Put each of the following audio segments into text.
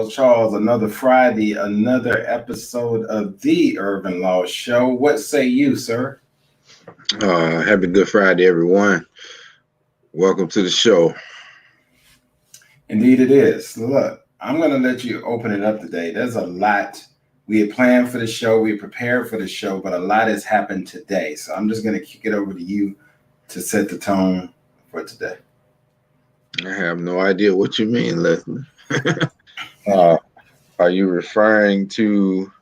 Charles, another Friday, another episode of Thee Irvin Law Show. What say you, sir? Happy Good Friday, everyone. Welcome to the show. Indeed it is. Look, I'm going to let you open it up today. There's a lot we had planned for the show. We prepared for the show, but a lot has happened today. So I'm just going to kick it over to you to set the tone for today. I have no idea what you mean, Leslie. Are you referring to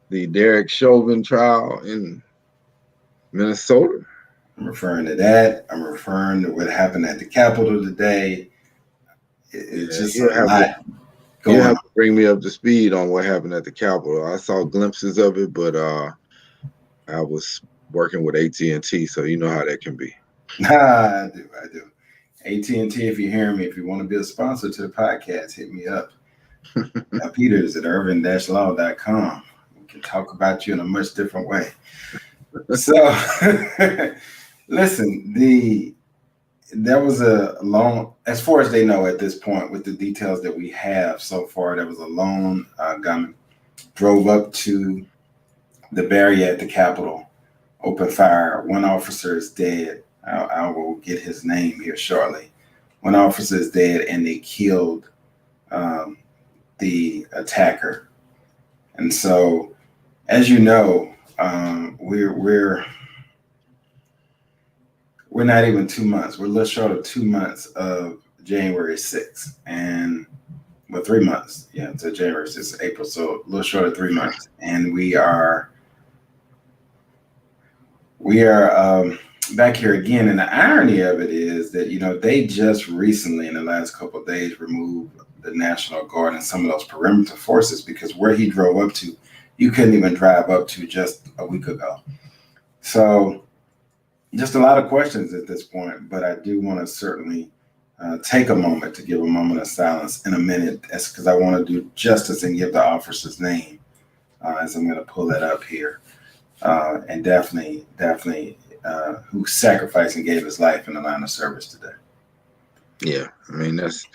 the Derek Chauvin trial in Minnesota? I'm referring to that. I'm referring to what happened at the Capitol today. It's just a lot going on. You have to bring me up to speed on what happened at the Capitol. I saw glimpses of it, but I was working with AT&T, so you know how that can be. I do. AT&T, if you're hearing me, if you want to be a sponsor to the podcast, hit me up. Peters at irvin-law.com. We can talk about you in a much different way. So, listen, there was a lone, as far as they know at this point, with the details that we have so far, there was a lone gunman drove up to the barrier at the Capitol, opened fire. One officer is dead. I will get his name here shortly. One officer is dead, and they killed the attacker. And so, as you know, we're not even 2 months. We're a little short of 2 months of January 6th, and 3 months. Yeah, to January 6th, April. So a little short of 3 months, and we are back here again. And the irony of it is that they just recently, in the last couple of days, removed the National Guard and some of those perimeter forces, because where he drove up to, you couldn't even drive up to just a week ago. So just a lot of questions at this point, but I do want to certainly take a moment to give a moment of silence in a minute, because I want to do justice and give the officer's name as I'm going to pull that up here, and definitely who sacrificed and gave his life in the line of service today. Yeah, I mean, that's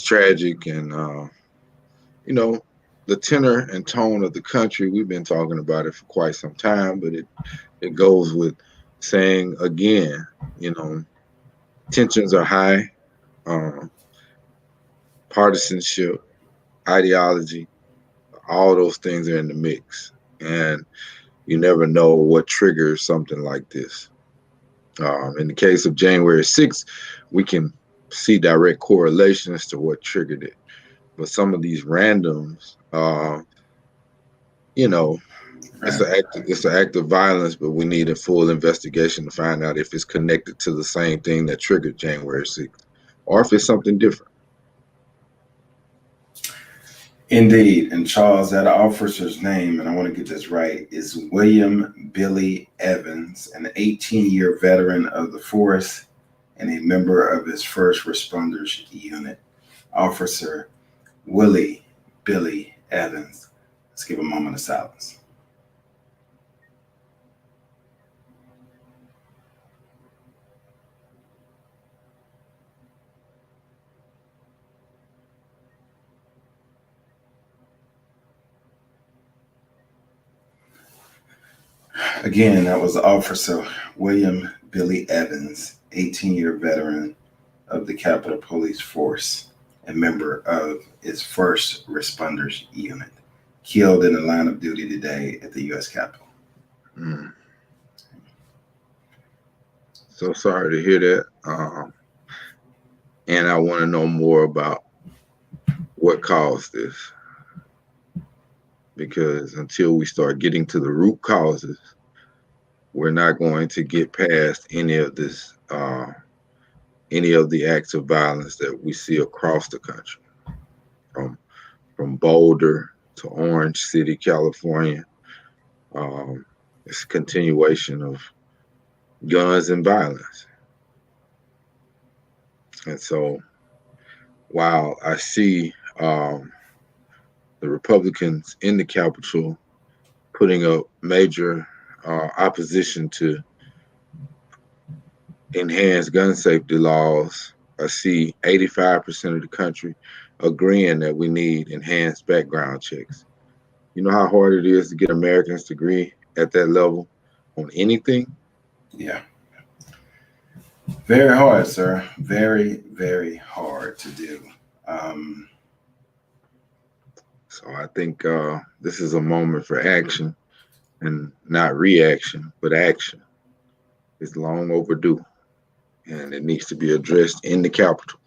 tragic, and the tenor and tone of the country, we've been talking about it for quite some time, but it goes with saying again, tensions are high, partisanship, ideology, all those things are in the mix, and you never know what triggers something like this. In the case of January 6th, we can see direct correlations to what triggered it. But some of these randoms, it's an act of violence, but we need a full investigation to find out if it's connected to the same thing that triggered January 6th, or if it's something different. Indeed. And Charles, that officer's name, and I want to get this right, is William Billy Evans, an 18-year veteran of the force and a member of his first responders unit. Officer Willie Billy Evans. Let's give a moment of silence. Again, that was Officer William Billy Evans, 18-year veteran of the Capitol Police Force and member of its first responders unit, killed in the line of duty today at the U.S. Capitol. So sorry to hear that. And I want to know more about what caused this, because until we start getting to the root causes, we're not going to get past any of this, any of the acts of violence that we see across the country, from Boulder to Orange City, California. It's a continuation of guns and violence. And so while I see the Republicans in the Capitol putting up major opposition to enhanced gun safety laws, I see 85% of the country agreeing that we need enhanced background checks. You know how hard it is to get Americans to agree at that level on anything? Yeah. Very hard, sir. Very, very hard to do. So I think this is a moment for action, and not reaction, but action. It's long overdue, and it needs to be addressed in the Capitol.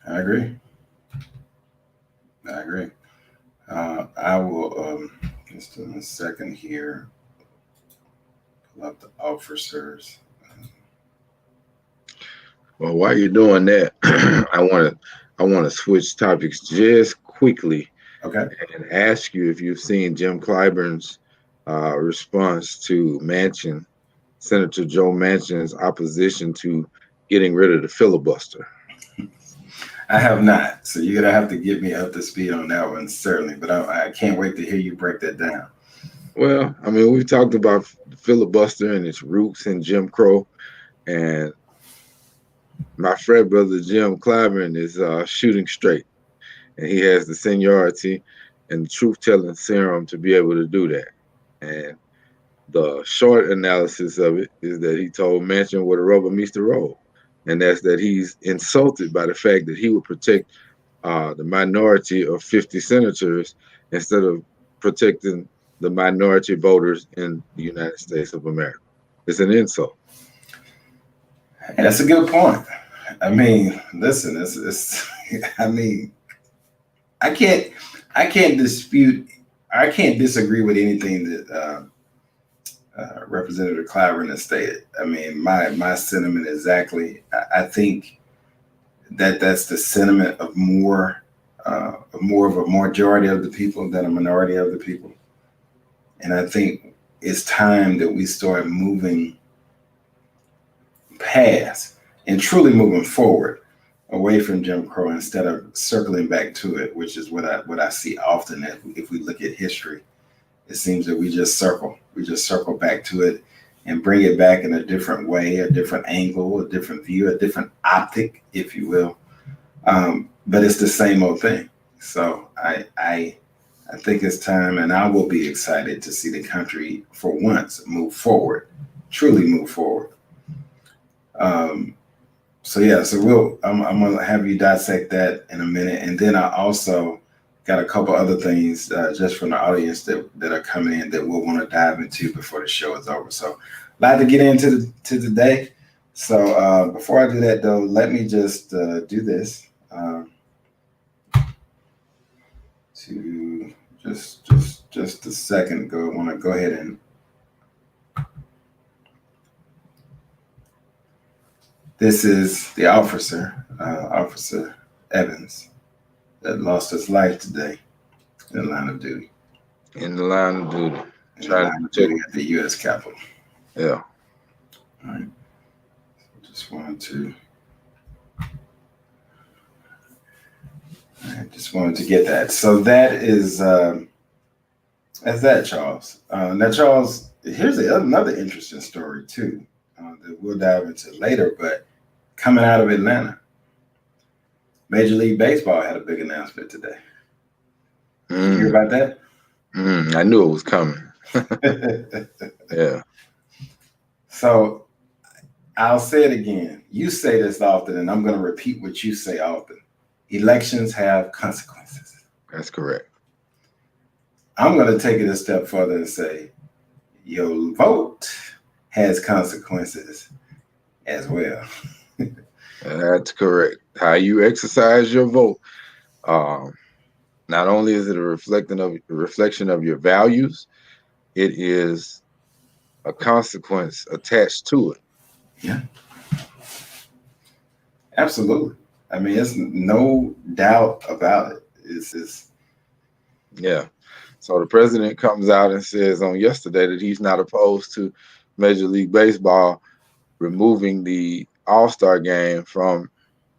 I agree. I will, just in a second here, pull up the officers. Well, while you're doing that, I want to switch topics just quickly. Okay. And ask you if you've seen Jim Clyburn's response to Senator Joe Manchin's opposition to getting rid of the filibuster. I have not, so you're gonna have to get me up to speed on that one, certainly. But I can't wait to hear you break that down. Well, I mean, we've talked about the filibuster and its roots in Jim Crow, and my frat brother Jim Clyburn is shooting straight, and he has the seniority and the truth-telling serum to be able to do that. And the short analysis of it is that he told Manchin where the rubber meets the road, and that's that he's insulted by the fact that he would protect the minority of 50 senators instead of protecting the minority voters in the United States of America. It's an insult. And that's a good point. I mean, listen, it's I mean, I can't disagree with anything that Representative Clyburn has stated. I mean, my sentiment exactly. I think that's the sentiment of more of a majority of the people than a minority of the people. And I think it's time that we start moving past and truly moving forward away from Jim Crow instead of circling back to it, which is what I see often. If we look at history, it seems that we just circle back to it and bring it back in a different way, a different angle, a different view, a different optic, if you will. But it's the same old thing. So I think it's time, and I will be excited to see the country for once move forward, truly move forward. So I'm gonna have you dissect that in a minute, and then I also got a couple other things just from the audience that are coming in that we'll want to dive into before the show is over. So, a lot to get into today. So before I do that, though, let me just do this to just a second ago. I want to go ahead and. This is the officer, Officer Evans, that lost his life today in the line of duty. In the line of duty. Trying to protect at the U.S. Capitol. Yeah. All right. Just wanted to get that. So that is that's that, Charles. Now, Charles, here's another interesting story too that we'll dive into later. But coming out of Atlanta, Major League Baseball had a big announcement today. Did you hear about that? I knew it was coming. Yeah. So I'll say it again. You say this often, and I'm going to repeat what you say often. Elections have consequences. That's correct. I'm going to take it a step further and say your vote has consequences as well. That's correct. How you exercise your vote. Not only is it a reflection of your values, it is a consequence attached to it. Yeah. Absolutely. I mean, there's no doubt about it. Is Yeah. So the president comes out and says on yesterday that he's not opposed to Major League Baseball removing the All-Star game from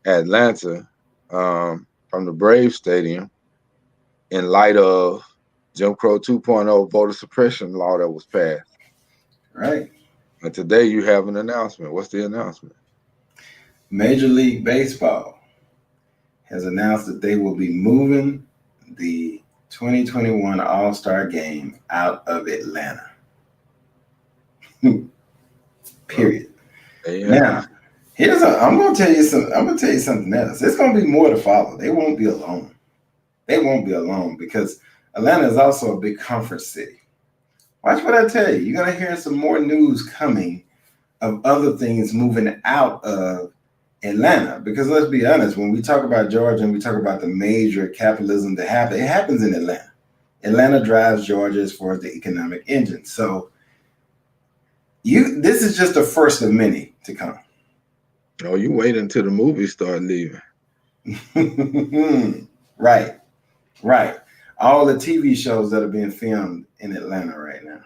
Atlanta, from the Braves Stadium, in light of Jim Crow 2.0 voter suppression law that was passed. right. And today you have an announcement. What's the announcement? Major League Baseball has announced that they will be moving the 2021 All-Star game out of Atlanta. Period. Now, I'm gonna tell you something else. It's gonna be more to follow. They won't be alone. They won't be alone because Atlanta is also a big conference city. Watch what I tell you. You're gonna hear some more news coming of other things moving out of Atlanta. Because let's be honest, when we talk about Georgia and we talk about the major capitalism that happens, it happens in Atlanta. Atlanta drives Georgia as far as the economic engine. So this is just the first of many to come. Oh, you wait until the movies start leaving. Right. All the TV shows that are being filmed in Atlanta right now.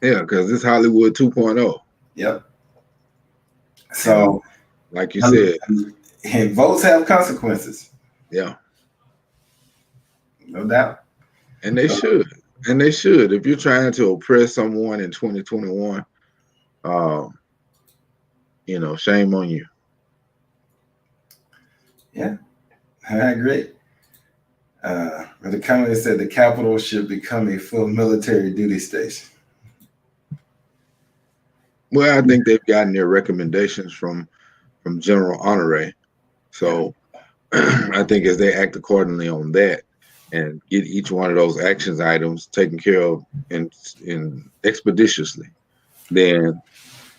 Yeah, because it's Hollywood 2.0. Yep. So, like you said, and votes have consequences. Yeah. No doubt. And they should. And they should. If you're trying to oppress someone in 2021, shame on you. Yeah, I agree. But the comment said the Capitol should become a full military duty station. Well, I think they've gotten their recommendations from General Honore. So I think as they act accordingly on that and get each one of those actions items taken care of in expeditiously, then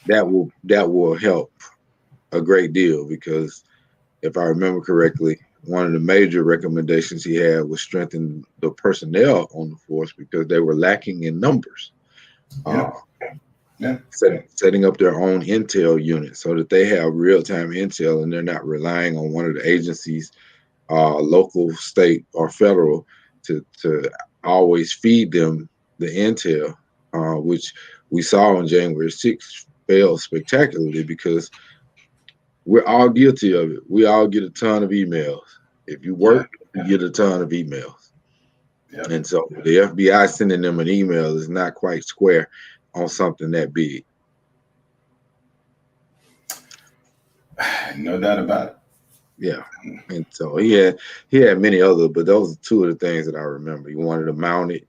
that will help a great deal. Because if I remember correctly, one of the major recommendations he had was strengthen the personnel on the force because they were lacking in numbers. Setting up their own intel unit so that they have real-time intel and they're not relying on one of the agencies, local, state, or federal, to always feed them the intel, which we saw on January 6th fail spectacularly because we're all guilty of it. We all get a ton of emails. If you work, you get a ton of emails. Yep. And so the FBI sending them an email is not quite square on something that big. No doubt about it. Yeah. And so he had many other, but those are two of the things that I remember. He wanted a mounted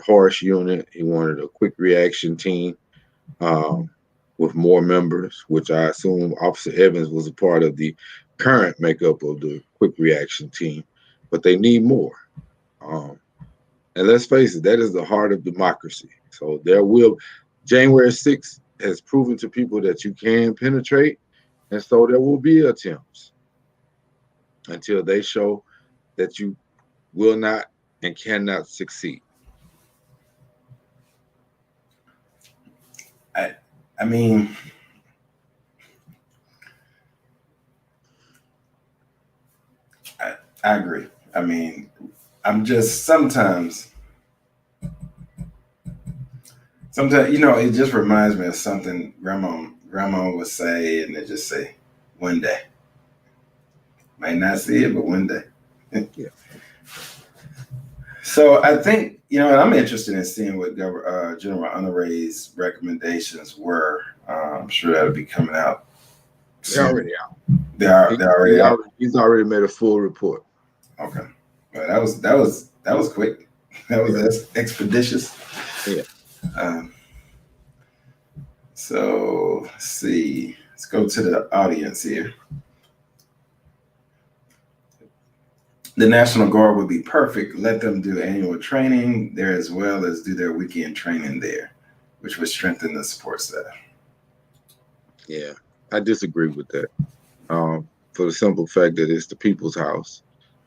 horse unit. He wanted a quick reaction team with more members, which I assume Officer Evans was a part of the current makeup of the quick reaction team, but they need more. And let's face it, that is the heart of democracy. So January 6th has proven to people that you can penetrate. And so there will be attempts until they show that you will not and cannot succeed. I mean, I agree. I mean, I'm just sometimes, it just reminds me of something grandma would say, and they just say, one day. Might not see it, but one day. Yeah. So I think, and I'm interested in seeing what General Honore's recommendations were. I'm sure that'll be coming out soon. They're already out. They're already out. He's already made a full report. Okay. Well, that was quick. That was expeditious. Yeah. So let's see. Let's go to the audience here. The National Guard would be perfect. Let them do annual training there as well as do their weekend training there, which would strengthen the support staff. Yeah, I disagree with that. For the simple fact that it's the people's house.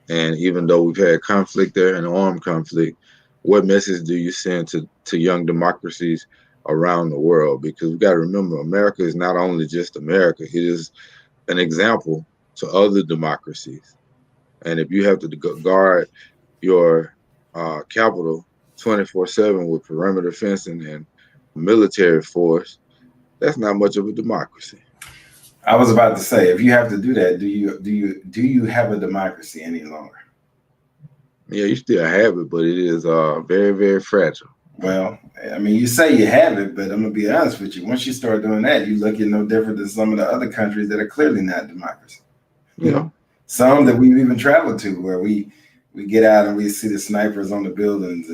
And even though we've had conflict there and armed conflict, what message do you send to young democracies around the world? Because we've got to remember, America is not only just America. It is an example to other democracies. And if you have to guard your capital 24/7 with perimeter fencing and military force, that's not much of a democracy. I was about to say, if you have to do that, do you have a democracy any longer? Yeah, you still have it, but it is very, very fragile. Well, I mean, you say you have it, but I'm gonna be honest with you. Once you start doing that, you look at no different than some of the other countries that are clearly not democracy. Yeah. Some that we've even traveled to, where we get out and we see the snipers on the buildings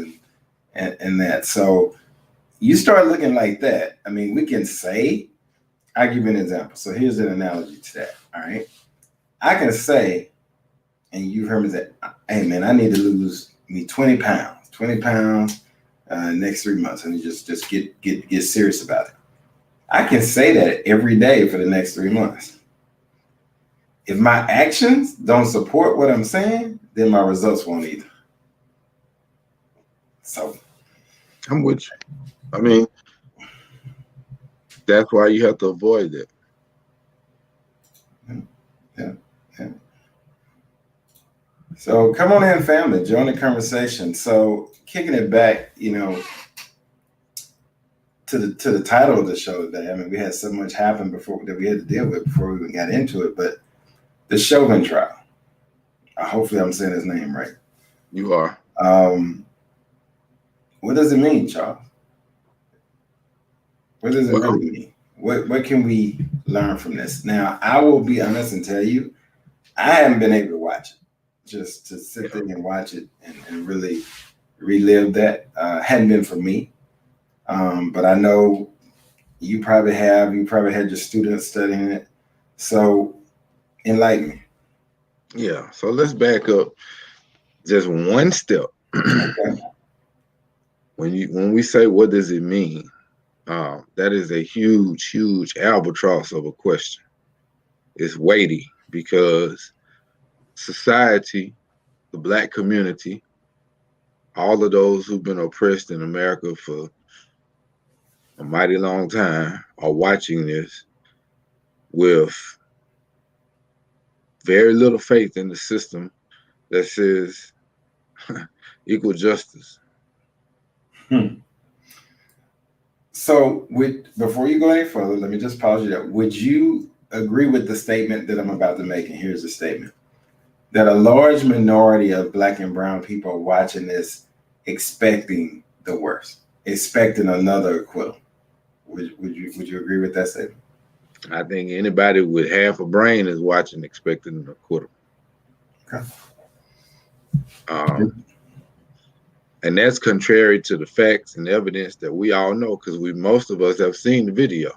and that. So you start looking like that. I mean, we can say, I'll give you an example. So here's an analogy to that. All right. I can say, and you've heard me say, hey man, I need to lose me 20 pounds next 3 months. And you just get serious about it. I can say that every day for the next 3 months. If my actions don't support what I'm saying, then my results won't either. So I'm with you. I mean, that's why you have to avoid it. Yeah. So come on in, family, join the conversation. So kicking it back, to the title of the show today. I mean, we had so much happen before that we had to deal with before we even got into it. But the Chauvin Trial. Hopefully, I'm saying his name right. You are. What does it mean, Charles? What does it really mean? What can we learn from this? Now, I will be honest and tell you, I haven't been able to watch it. Just to sit there and watch it and really relive that hadn't been for me. But I know you probably have. You probably had your students studying it. So enlighten me. Yeah. So let's back up just one step. Okay. When we say what does it mean, that is a huge albatross of a question. It's weighty because society, the Black community, all of those who've been oppressed in America for a mighty long time are watching this with very little faith in the system that says equal justice. So, before you go any further, let me just pause you there. Would you agree with the statement that I'm about to make? And here's the statement: that a large minority of Black and brown people are watching this expecting the worst, expecting another acquittal. Would you agree with that statement? I think anybody with half a brain is watching expecting an acquittal. Okay. And that's contrary to the facts and evidence that we all know, because most of us have seen the video.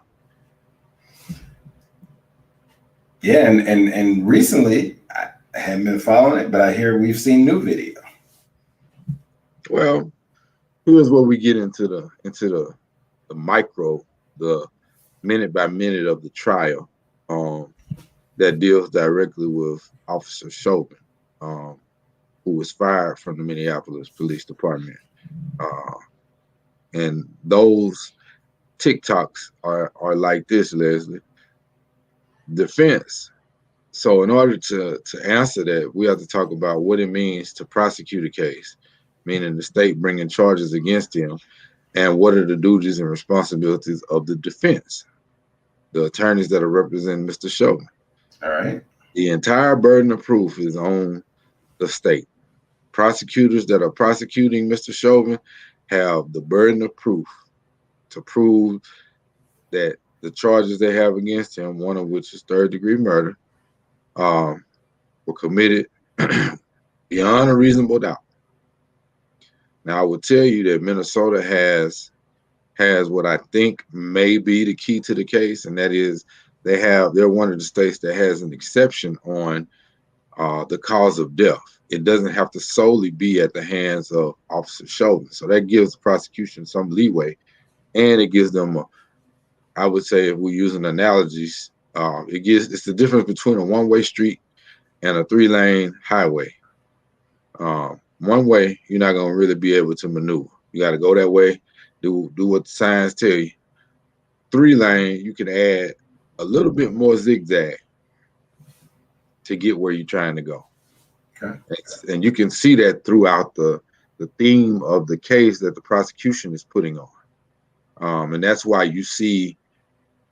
Yeah, and recently I haven't been following it, but I hear we've seen new video. Well, here's where we get into the micro, the minute by minute of the trial, that deals directly with Officer Chauvin, who was fired from the Minneapolis Police Department. And those TikToks are like this, Leslie. Defense. So in order to answer that, we have to talk about what it means to prosecute a case, meaning the state bringing charges against him, and what are the duties and responsibilities of the defense, the attorneys that are representing Mr. Chauvin. All right. The entire burden of proof is on the state. Prosecutors that are prosecuting Mr. Chauvin have the burden of proof to prove that the charges they have against him, one of which is third-degree murder, were committed beyond a reasonable doubt. Now, I will tell you that Minnesota has what I think may be the key to the case, and that is they're one of the states that has an exception on the cause of death. It doesn't have to solely be at the hands of Officer Chauvin. So that gives the prosecution some leeway, and it gives them, I would say, if we're using analogies, it's the difference between a one-way street and a 3-lane highway. One way, you're not going to really be able to maneuver. You got to go that way, do what the signs tell you. 3-lane, you can add a little bit more zigzag to get where you're trying to go. Okay. And you can see that throughout the theme of the case that the prosecution is putting on. And that's why you see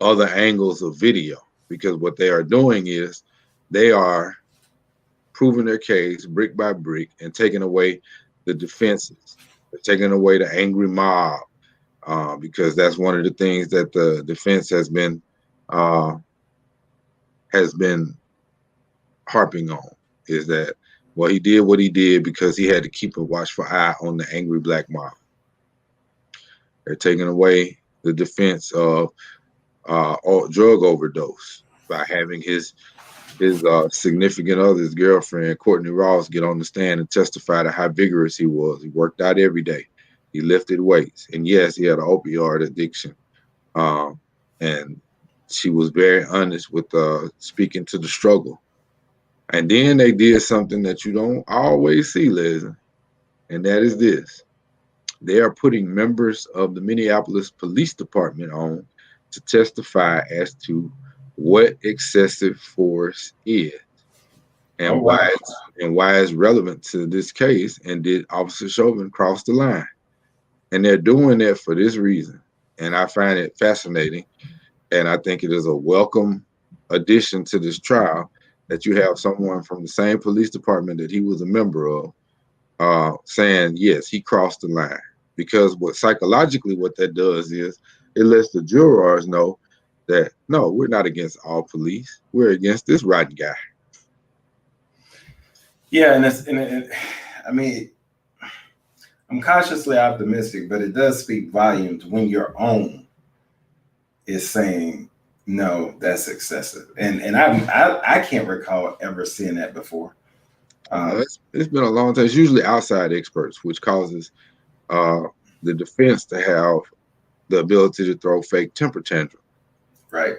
other angles of video, because what they are doing is they are proving their case brick by brick and taking away the defenses. They're taking away the angry mob, because that's one of the things that the defense has been harping on, is that, well, he did what he did because he had to keep a watchful eye on the angry black mob. They're taking away the defense of drug overdose by having his significant other, his girlfriend, Courtney Ross, get on the stand and testify to how vigorous he was. He worked out every day. He lifted weights. And yes, he had an opioid addiction. And she was very honest with speaking to the struggle. And then they did something that you don't always see, Leslie, and that is this. They are putting members of the Minneapolis Police Department on to testify as to what excessive force is and why it's relevant to this case, and did Officer Chauvin cross the line. And they're doing that for this reason. And I find it fascinating. And I think it is a welcome addition to this trial that you have someone from the same police department that he was a member of saying, yes, he crossed the line. Because psychologically what that does is it lets the jurors know that, no, we're not against all police. We're against this rotten guy. Yeah, I mean, I'm cautiously optimistic, but it does speak volumes when your own is saying, no, that's excessive. And I can't recall ever seeing that before. It's been a long time. It's usually outside experts, which causes the defense to have the ability to throw fake temper tantrums. Right.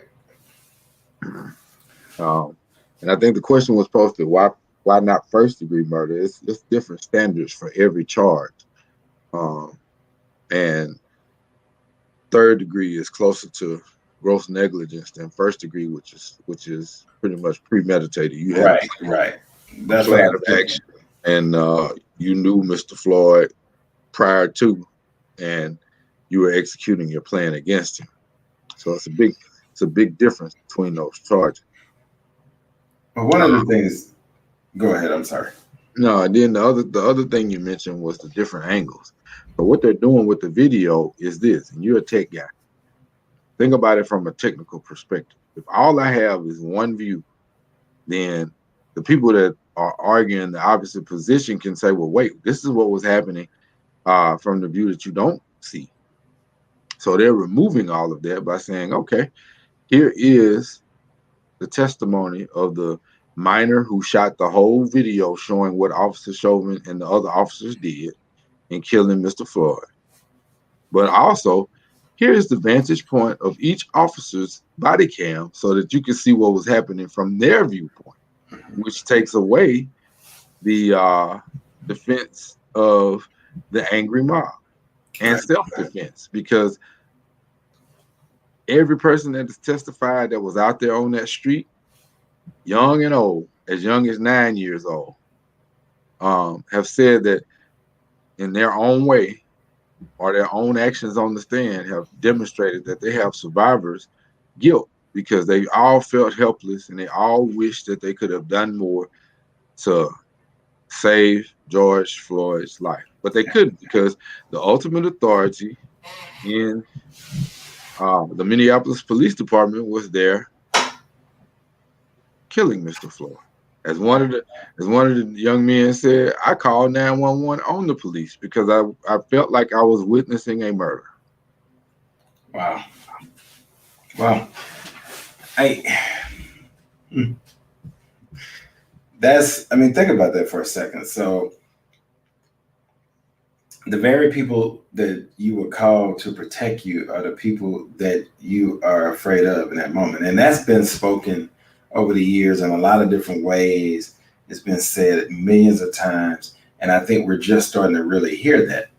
And I think the question was posted, why not first degree murder? It's different standards for every charge. And third degree is closer to gross negligence than first degree, which is pretty much premeditated. You had right. That's a plan of action, and you knew Mr. Floyd prior to, and you were executing your plan against him. So it's a big difference between those charges. But one of the things, go ahead. I'm sorry. No, and then the other thing you mentioned was the different angles. But what they're doing with the video is this, and you're a tech guy. Think about it from a technical perspective. If all I have is one view, then the people that are arguing the opposite position can say, well, wait, this is what was happening from the view that you don't see. So they're removing all of that by saying, okay, here is the testimony of the minor who shot the whole video showing what Officer Chauvin and the other officers did in killing Mr. Floyd. But also, here's the vantage point of each officer's body cam so that you can see what was happening from their viewpoint, which takes away the defense of the angry mob and self-defense, because every person that has testified that was out there on that street, young and old, as young as 9 years old, have said that in their own way or their own actions on the stand have demonstrated that they have survivors' guilt, because they all felt helpless and they all wished that they could have done more to save George Floyd's life. But they couldn't, because the ultimate authority in the Minneapolis Police Department was there killing Mr. Floyd. As one of the young men said, I called 911 on the police because I felt like I was witnessing a murder. Wow. Think about that for a second. So the very people that you would call to protect you are the people that you are afraid of in that moment. And that's been spoken over the years in a lot of different ways. It's been said millions of times. And I think we're just starting to really hear that.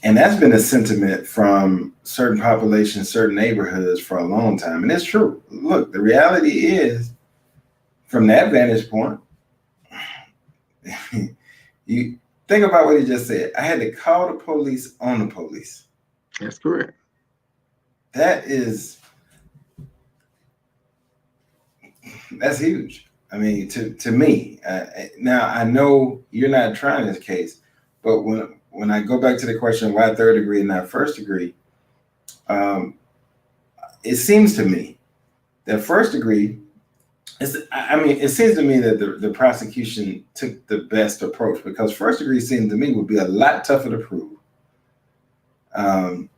And that's been a sentiment from certain populations, certain neighborhoods for a long time. And it's true. Look, the reality is, from that vantage point, You think about what he just said. I had to call the police on the police. That's correct. That's huge. I mean, to me. Now I know you're not trying this case, but when I go back to the question why third degree and not first degree, um, it seems to me that first degree. I mean, it seems to me that the prosecution took the best approach because first degree seems to me would be a lot tougher to prove. Um,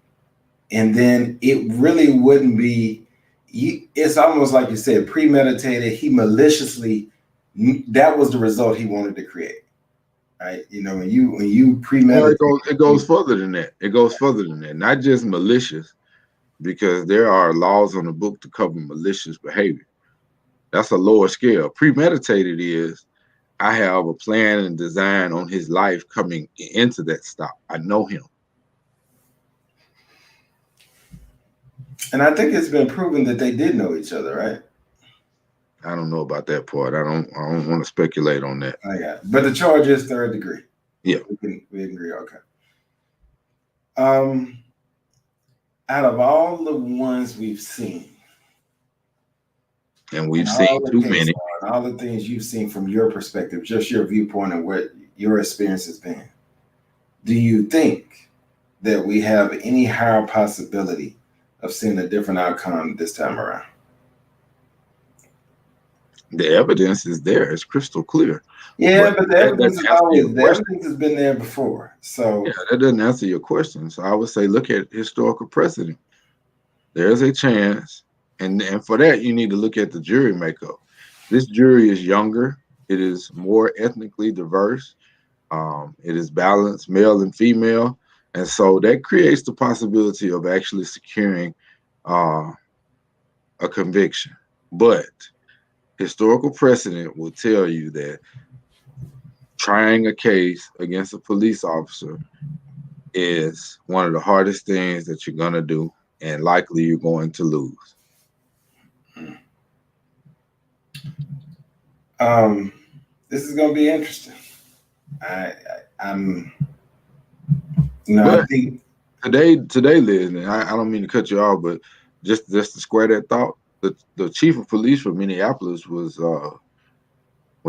and then it really wouldn't be, it's almost like you said, premeditated. He maliciously, that was the result he wanted to create. Right? You know, when you premeditate. Well, it goes further than that. It goes further than that. Not just malicious, because there are laws on the book to cover malicious behavior. That's a lower scale. Premeditated is I have a plan and design on his life coming into that stop. I know him. And I think it's been proven that they did know each other, right? I don't know about that part. I don't want to speculate on that. I got it. But the charge is third degree. Yeah. We agree. Okay. Out of all the ones we've seen, and we've seen too many, and all the things you've seen from your perspective, just your viewpoint and what your experience has been, do you think that we have any higher possibility of seeing a different outcome this time around? The evidence is there. It's crystal clear. Yeah, but the evidence is always there. The evidence has been there before. So yeah, that doesn't answer your question. So I would say look at historical precedent. There's a chance, and for that you need to look at the jury makeup. This jury is younger. It is more ethnically diverse. It is balanced, male and female, and so that creates the possibility of actually securing a conviction. But historical precedent will tell you that trying a case against a police officer is one of the hardest things that you're going to do, and likely you're going to lose. This is going to be interesting. I'm I think today, Liz, and I don't mean to cut you off, but just to square that thought, the chief of police from Minneapolis was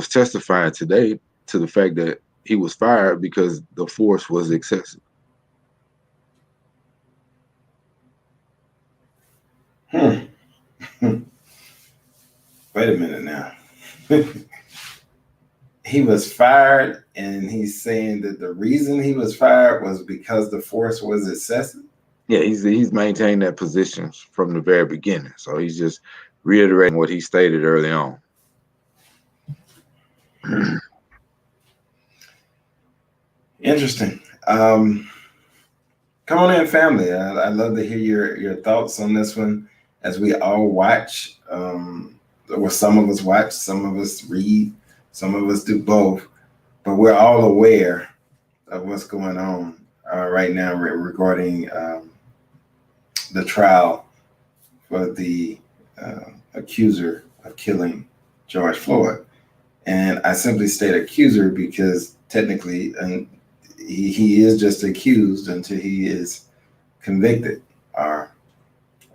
testifying today to the fact that he was fired because the force was excessive. Wait a minute now. He was fired, and he's saying that the reason he was fired was because the force was excessive. Yeah, he's maintained that position from the very beginning. So he's just reiterating what he stated early on. Interesting. Come on in, family. I'd love to hear your thoughts on this one as we all watch. Well, some of us watch, some of us read, some of us do both, but we're all aware of what's going on right now regarding the trial for the accuser of killing George Floyd. And I simply state accuser because technically he is just accused until he is convicted or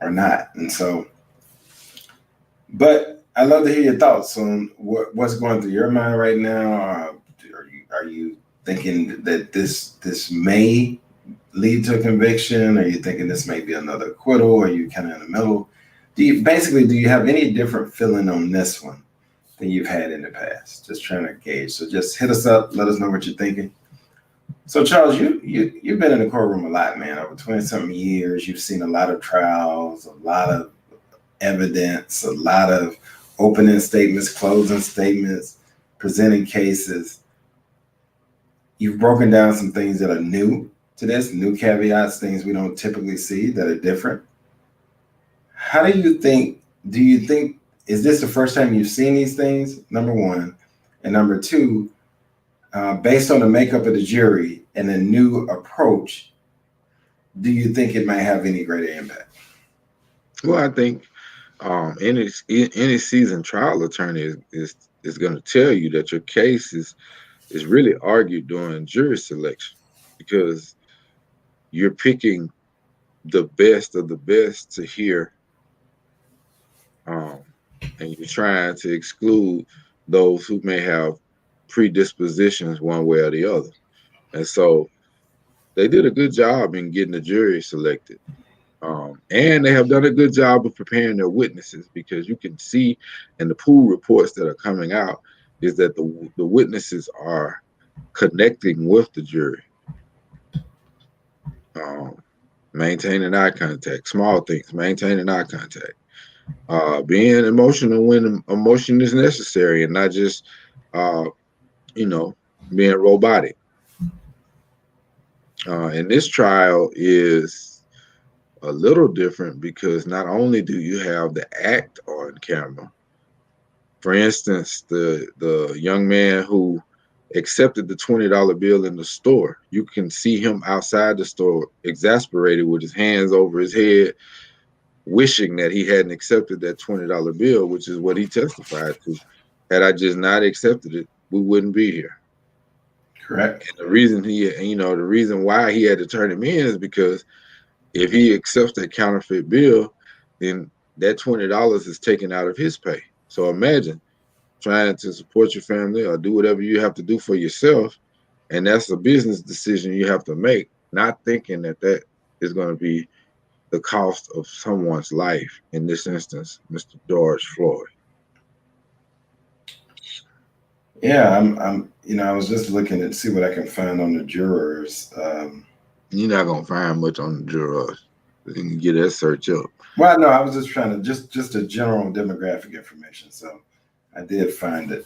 not. And so, but I'd love to hear your thoughts on what's going through your mind right now. Are you thinking that this may lead to a conviction? Are you thinking this may be another acquittal? Or are you kind of in the middle? Do you have any different feeling on this one than you've had in the past? Just trying to gauge. So just hit us up. Let us know what you're thinking. So Charles, you've been in the courtroom a lot, man. Over 20-something years, you've seen a lot of trials, a lot of evidence, a lot of opening statements, closing statements, presenting cases. You've broken down some things that are new to this, new caveats, things we don't typically see that are different. How do you think, is this the first time you've seen these things, number one? And number two, based on the makeup of the jury and the new approach, do you think it might have any greater impact? Well, I think any seasoned trial attorney is going to tell you that your case is is really argued during jury selection, because you're picking the best of the best to hear, um, and you're trying to exclude those who may have predispositions one way or the other. And so they did a good job in getting the jury selected. And they have done a good job of preparing their witnesses, because you can see in the pool reports that are coming out is that the witnesses are connecting with the jury, um, maintaining eye contact, small things, maintaining eye contact, being emotional when emotion is necessary, and not just, uh, you know, being robotic. And this trial is a little different because not only do you have the act on camera. For instance, the young man who accepted the $20 bill in the store, you can see him outside the store, exasperated, with his hands over his head, wishing that he hadn't accepted that $20 bill, which is what he testified to. Had I just not accepted it, we wouldn't be here. Correct. And the reason why he had to turn him in is because if he accepts that counterfeit bill, then that $20 is taken out of his pay. So imagine trying to support your family or do whatever you have to do for yourself, and that's a business decision you have to make, not thinking that that is going to be the cost of someone's life, in this instance, Mr. George Floyd. Yeah, I was just looking to see what I can find on the jurors. You're not going to find much on the jurors. You can get that search up. Well, no, I was just trying to just a general demographic information. So I did find it.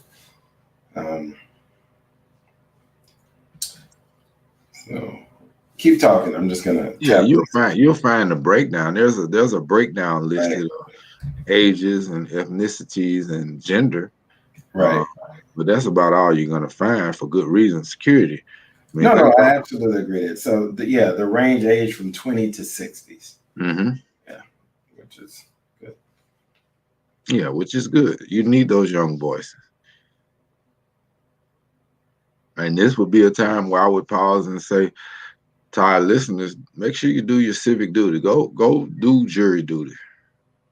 So keep talking. I'm just gonna. Yeah, you'll find the breakdown. There's a breakdown listed of ages and ethnicities and gender. Right. But that's about all you're gonna find, for good reason, security. I mean, No, I absolutely agree. So the range age from 20 to 60s. Mm-hmm. Yeah, which is good. Yeah, which is good. You need those young voices. And this would be a time where I would pause and say to our listeners, make sure you do your civic duty. Go do jury duty.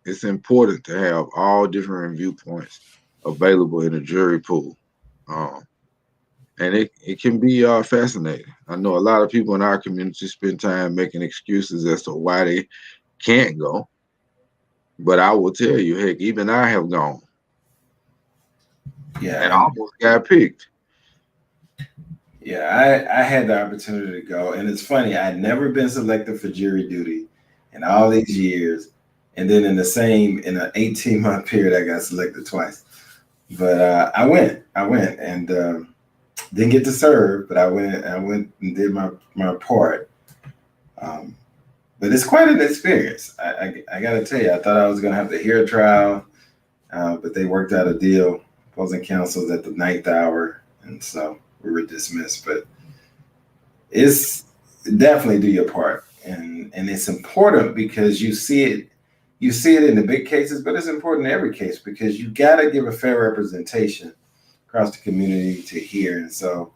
It's important to have all different viewpoints available in a jury pool. And it can be fascinating. I know a lot of people in our community spend time making excuses as to why they can't go. But I will tell you, heck, even I have gone. Yeah. And almost got picked. Yeah, I had the opportunity to go, and it's funny. I'd never been selected for jury duty in all these years, and then in an 18-month period, I got selected twice. But I went, and didn't get to serve, but I went and did my part. But it's quite an experience. I got to tell you, I thought I was going to have to hear a trial, but they worked out a deal. Opposing counsels at the 9th hour, and so we were dismissed. But it's definitely do your part, and it's important because you see it in the big cases, but it's important in every case because you got to give a fair representation across the community to hear. And so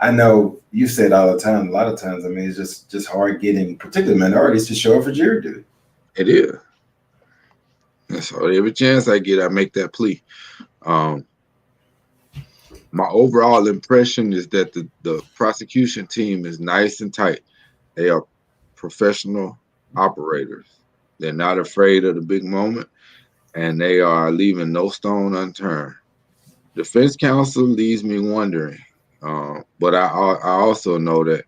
I know you say it all the time. A lot of times, I mean, it's just hard getting particularly minorities to show up for jury duty. It is. And so every chance I get, I make that plea. My overall impression is that the prosecution team is nice and tight. They are professional operators. They're not afraid of the big moment, and they are leaving no stone unturned. Defense counsel leaves me wondering, but I also know that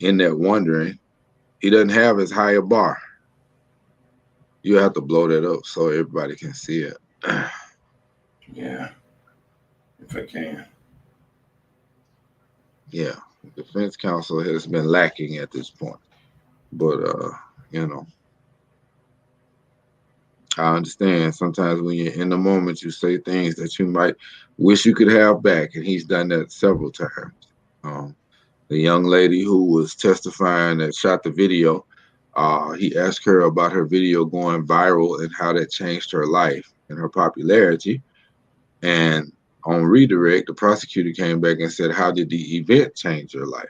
in that wondering, he doesn't have as high a bar. You have to blow that up so everybody can see it. Yeah, if I can. Yeah, defense counsel has been lacking at this point, but I understand sometimes when you're in the moment, you say things that you might wish you could have back, and he's done that several times. The young lady who was testifying that shot the video, he asked her about her video going viral and how that changed her life and her popularity. And On redirect, the prosecutor came back and said, "How did the event change your life?"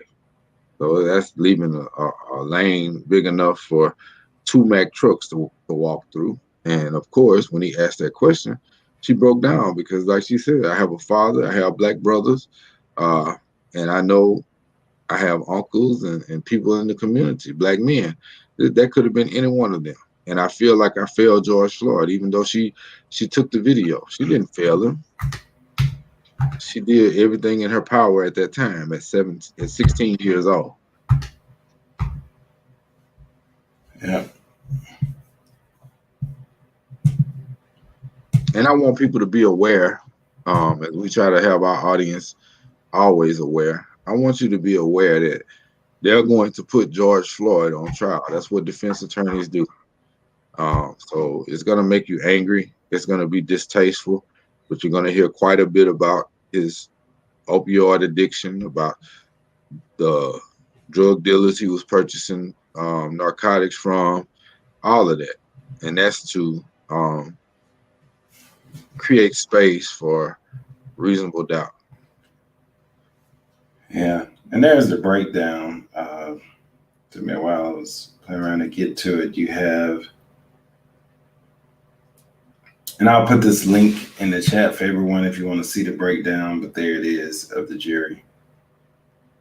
So that's leaving a lane big enough for two Mack trucks to walk through. And of course, when he asked that question, she broke down because, like she said, I have a father, I have black brothers, uh, and I know I have uncles and people in the community, black men. That could have been any one of them. And I feel like I failed George Floyd, even though she took the video. She didn't fail him. She did everything in her power at that time at 16 years old. Yeah. And I want people to be aware, as we try to have our audience always aware. I want you to be aware that they're going to put George Floyd on trial. That's what defense attorneys do. So it's going to make you angry. It's going to be distasteful, but you're going to hear quite a bit about his opioid addiction, about the drug dealers he was purchasing narcotics from, all of that. And that's to create space for reasonable doubt. Yeah. And there's the breakdown. To me, while I was playing around to get to it, you have, and I'll put this link in the chat for everyone if you want to see the breakdown, but there it is of the jury.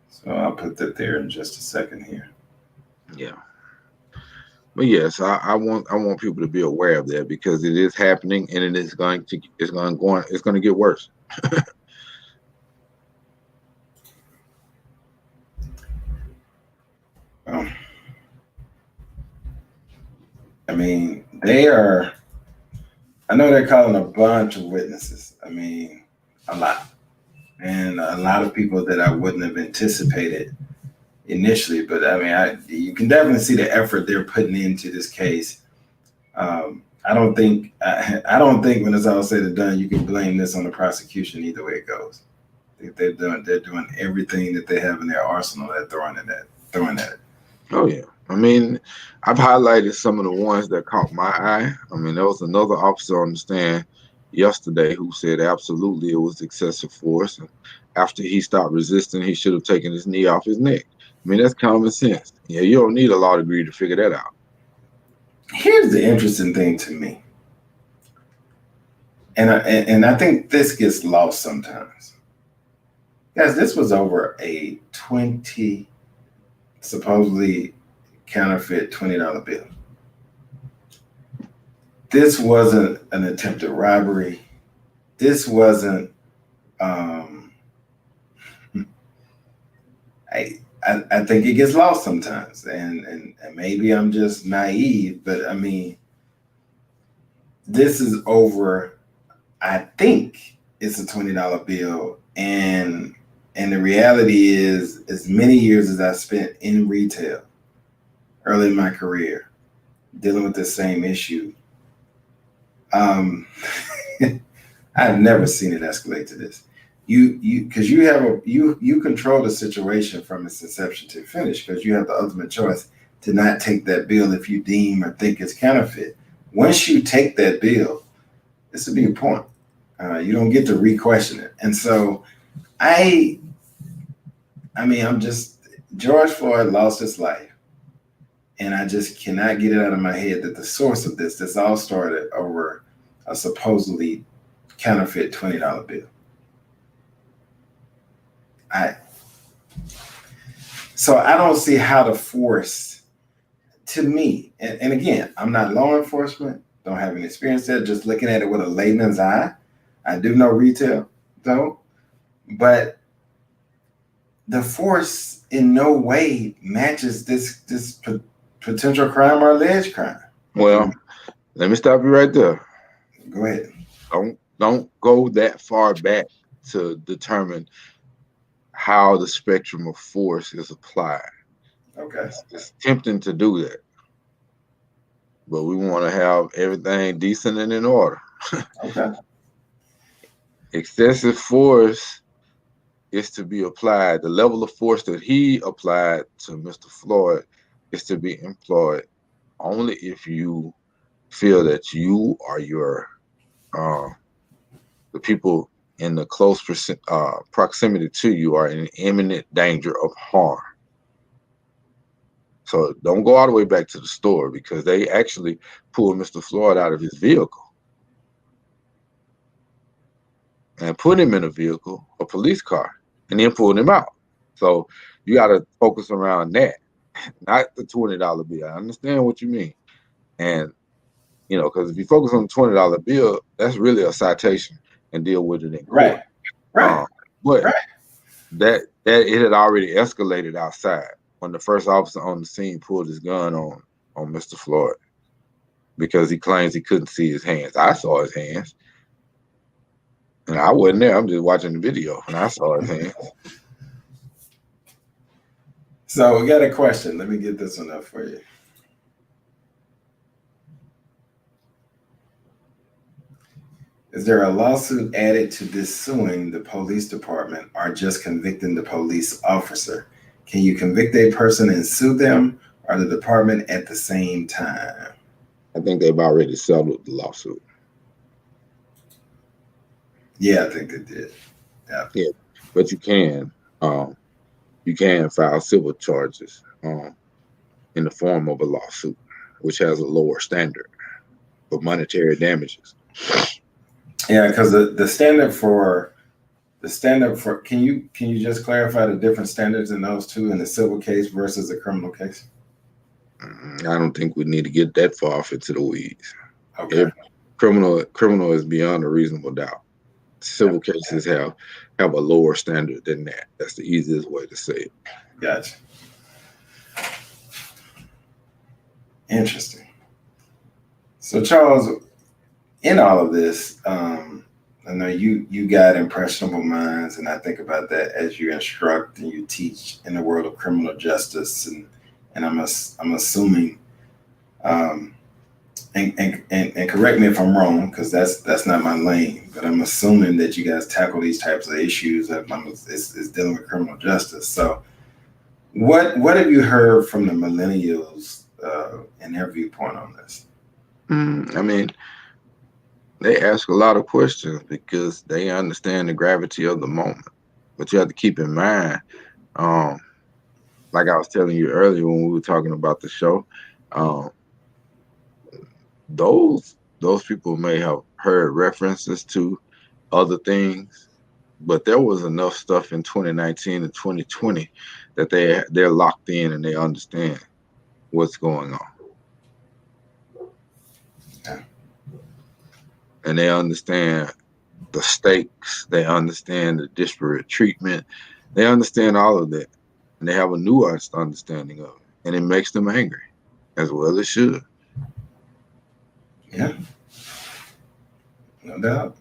So I'll put that there in just a second here. Yeah. But yes, I want people to be aware of that because it is happening and it's going to get worse. I mean, I know they're calling a bunch of witnesses. I mean, a lot. And a lot of people that I wouldn't have anticipated initially. But I mean, you can definitely see the effort they're putting into this case. I don't think when it's all said and done, you can blame this on the prosecution either way it goes. They're doing everything that they have in their arsenal. They're throwing at it. Oh yeah. I mean, I've highlighted some of the ones that caught my eye. I mean, there was another officer on the stand yesterday who said absolutely it was excessive force. And after he stopped resisting, he should have taken his knee off his neck. I mean, that's common sense. Yeah, you don't need a law degree to figure that out. Here's the interesting thing to me, and I think this gets lost sometimes. Guys, this was over a supposedly counterfeit $20 bill. This wasn't an attempted robbery. This wasn't. I think it gets lost sometimes, and maybe I'm just naive, but I mean, this is over. I think it's a $20 bill, and the reality is, as many years as I spent in retail early in my career, dealing with the same issue, I've never seen it escalate to this. Because you control the situation from its inception to finish, because you have the ultimate choice to not take that bill if you deem or think it's counterfeit. Once you take that bill, this would be a point. You don't get to re-question it. And so George Floyd lost his life. And I just cannot get it out of my head that the source of this all started over a supposedly counterfeit $20 bill. So I don't see how the force, to me, and again, I'm not law enforcement, don't have any experience there, just looking at it with a layman's eye. I do know retail, though, but the force in no way matches this potential crime or alleged crime. Well, let me stop you right there. Go ahead. Don't go that far back to determine how the spectrum of force is applied. Okay. It's tempting to do that, but we want to have everything decent and in order. Okay. Excessive force is to be applied. The level of force that he applied to Mr. Floyd is to be employed only if you feel that you or your the people in the close proximity to you are in imminent danger of harm. So don't go all the way back to the store, because they actually pulled Mr. Floyd out of his vehicle and put him in a police car, and then pulled him out. So you got to focus around that, not the $20 bill. I understand what you mean. And, because if you focus on the $20 bill, that's really a citation and deal with it in court. Right. But right. that it had already escalated outside when the first officer on the scene pulled his gun on Mr. Floyd, because he claims he couldn't see his hands. I saw his hands. And I wasn't there. I'm just watching the video, and I saw his hands. So we got a question. Let me get this one up for you. Is there a lawsuit added to this suing the police department, or just convicting the police officer? Can you convict a person and sue them, or the department at the same time? I think they've already settled the lawsuit. Yeah, I think they did. Yeah, but you can file civil charges in the form of a lawsuit, which has a lower standard for monetary damages. Yeah, because the standard for can you just clarify the different standards in those two, in the civil case versus the criminal case? I don't think we need to get that far off into the weeds. Okay. Criminal is beyond a reasonable doubt. Civil cases have a lower standard than that. That's the easiest way to say it. Gotcha. Interesting. So Charles, in all of this, I know you got impressionable minds, and I think about that as you instruct and you teach in the world of criminal justice, and I'm assuming, and correct me if I'm wrong, because that's not my lane, but I'm assuming that you guys tackle these types of issues that is dealing with criminal justice. So what have you heard from the millennials in their viewpoint on this? I mean, they ask a lot of questions because they understand the gravity of the moment. But you have to keep in mind, like I was telling you earlier when we were talking about the show, those people may have heard references to other things, but there was enough stuff in 2019 and 2020 that they're locked in and they understand what's going on. Yeah. And they understand the stakes, they understand the disparate treatment, they understand all of that, and they have a nuanced understanding of it, and it makes them angry, as well as should. Yeah, no doubt.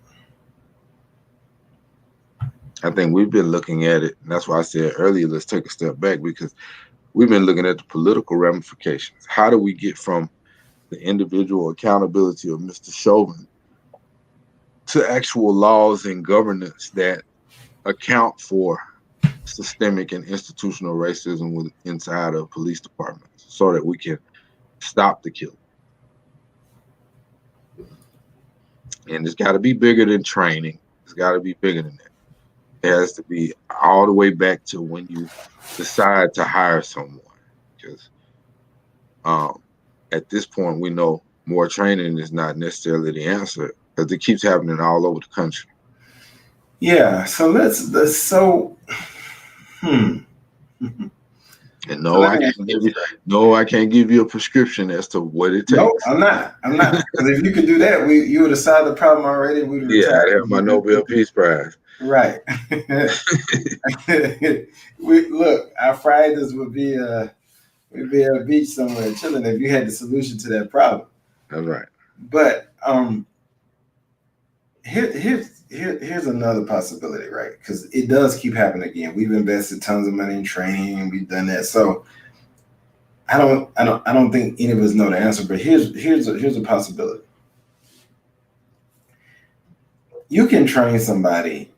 I think we've been looking at it, and that's why I said earlier, let's take a step back, because we've been looking at the political ramifications. How do we get from the individual accountability of Mr. Chauvin to actual laws and governance that account for systemic and institutional racism inside of police departments, so that we can stop the killing? And it's got to be bigger than training. It's got to be bigger than that. It has to be all the way back to when you decide to hire someone. Because at this point, we know more training is not necessarily the answer, because it keeps happening all over the country. Yeah, so let's And I can't give you a prescription as to what it takes. No, I'm not. Because if you could do that, you would have solved the problem already. I'd have my Nobel Peace Prize. Right. Look, our Fridays would be at a beach somewhere chilling if you had the solution to that problem. That's right. But here's another possibility, right? Because it does keep happening again. We've invested tons of money in training, and we've done that. So I don't think any of us know the answer. But here's a possibility. You can train somebody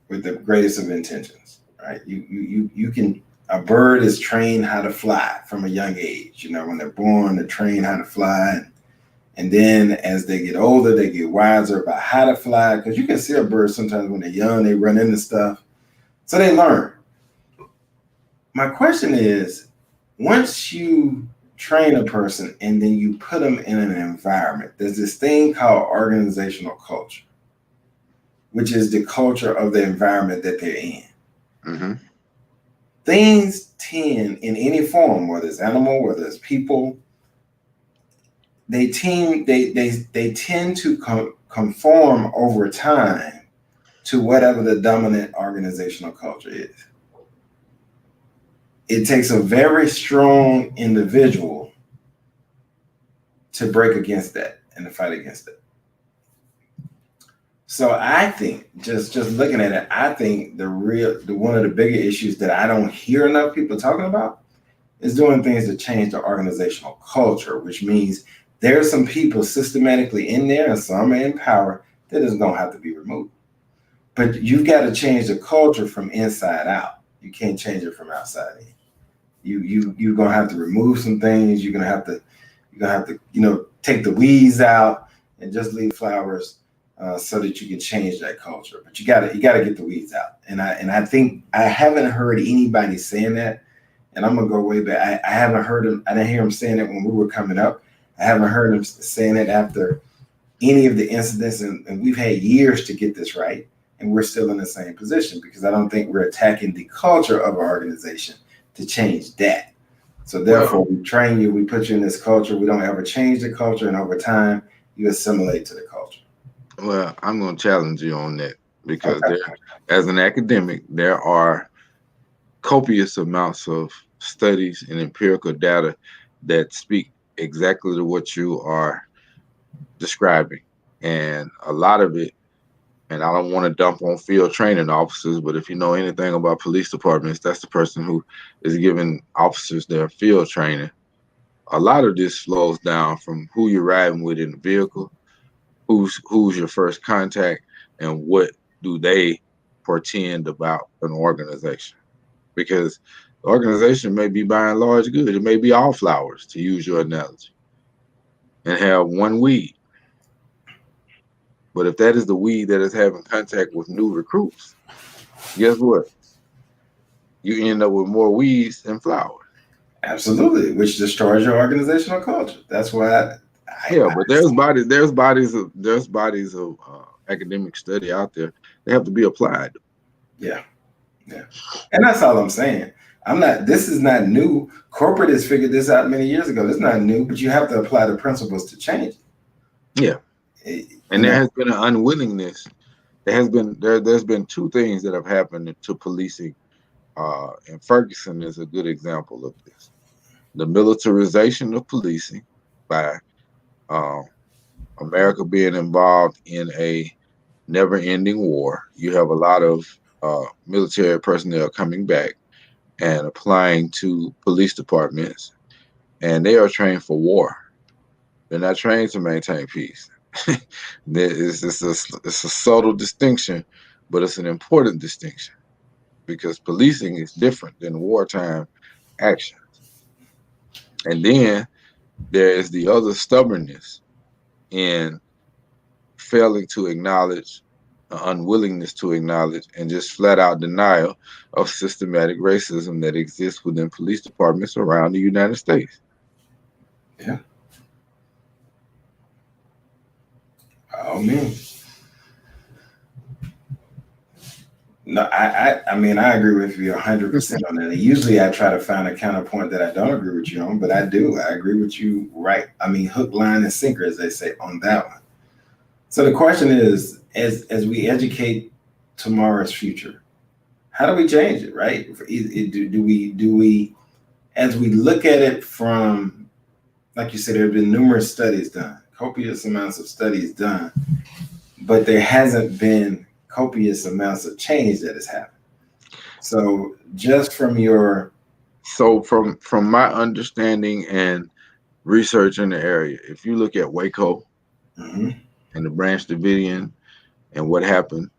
with the greatest of intentions, right? You can. A bird is trained how to fly from a young age. When they're born, they're trained how to fly, And then as they get older, they get wiser about how to fly. Because you can see a bird sometimes when they're young, they run into stuff. So they learn. My question is, once you train a person and then you put them in an environment, there's this thing called organizational culture, which is the culture of the environment that they're in. Mm-hmm. Things tend in any form, whether it's animal, whether it's people, they tend to conform over time to whatever the dominant organizational culture is. It takes a very strong individual to break against that and to fight against it. So I think just looking at it, I think one of the bigger issues that I don't hear enough people talking about is doing things to change the organizational culture, which means there are some people systematically in there and some in power that is going to have to be removed. But you've got to change the culture from inside out. You can't change it from outside in. You're gonna have to remove some things. You're gonna have to take the weeds out and just leave flowers so that you can change that culture. But you gotta get the weeds out. And I think I haven't heard anybody saying that. And I'm gonna go way back. I haven't heard him. I didn't hear him saying it when we were coming up. I haven't heard him saying it after any of the incidents. And we've had years to get this right, and we're still in the same position because I don't think we're attacking the culture of our organization to change that. So therefore, we train you, we put you in this culture. We don't ever change the culture, and over time, you assimilate to the culture. Well, I'm going to challenge you on that because as an academic, there are copious amounts of studies and empirical data that speak exactly to what you are describing. And a lot of it, and I don't want to dump on field training officers, but if you know anything about police departments, that's the person who is giving officers their field training. A lot of this flows down from who you're riding with in the vehicle, who's your first contact, and what do they portend about an organization. Because the organization may be by and large good. It may be all flowers, to use your analogy, and have one weed. But if that is the weed that is having contact with new recruits, guess what? You end up with more weeds than flowers. Absolutely, which destroys your organizational culture. That's why. But there's bodies of academic study out there. They have to be applied. Yeah, and that's all I'm saying. This is not new. Corporate has figured this out many years ago. It's not new, but you have to apply the principles to change it. Yeah. And there has been an unwillingness. There's been two things that have happened to policing, and Ferguson is a good example of this. The militarization of policing by America being involved in a never-ending war. You have a lot of military personnel coming back and applying to police departments, and they are trained for war. They're not trained to maintain peace. It's a subtle distinction, but it's an important distinction because policing is different than wartime actions. And then there is the other stubbornness in failing to acknowledge, unwillingness to acknowledge, and just flat out denial of systematic racism that exists within police departments around the United States. Yeah. Oh man. No, I mean, I agree with you 100% on that. And usually I try to find a counterpoint that I don't agree with you on, but I do. I agree with you, right? I mean, hook, line, and sinker, as they say, on that one. So the question is, as we educate tomorrow's future, how do we change it, right? Do we, as we look at it from, like you said, there have been numerous studies done, copious amounts of studies done, but there hasn't been copious amounts of change that has happened. So just from from my understanding and research in the area, if you look at Waco and the Branch Davidian and what happened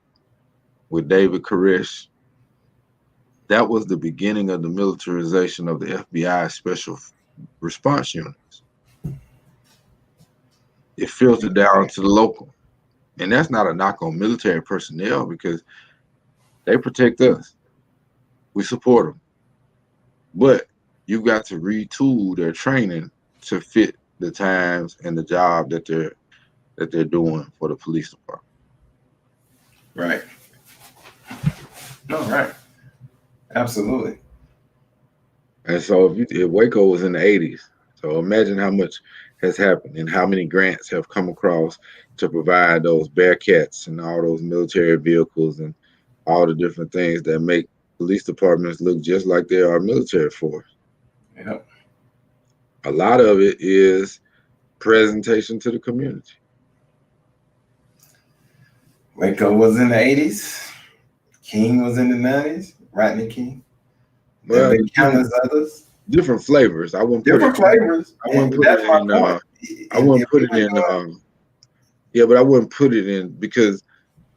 with David Koresh, that was the beginning of the militarization of the FBI special response units. It filtered down to the local. And that's not a knock on military personnel because they protect us. We support them. But you've got to retool their training to fit the times and the job that they're doing for the police department. Right. No, right. Absolutely. And so if Waco was in the 80s, so imagine how much has happened and how many grants have come across to provide those Bearcats and all those military vehicles and all the different things that make police departments look just like they are military force. Yep. A lot of it is presentation to the community. Waco was in the 80s. King was in the 90s. Rodney King. There Well, have been countless others. different flavors. I wouldn't put Different it. flavors. I wouldn't put That's it my in. point. I wouldn't If put we it were in. doing, Yeah, but I wouldn't put it in because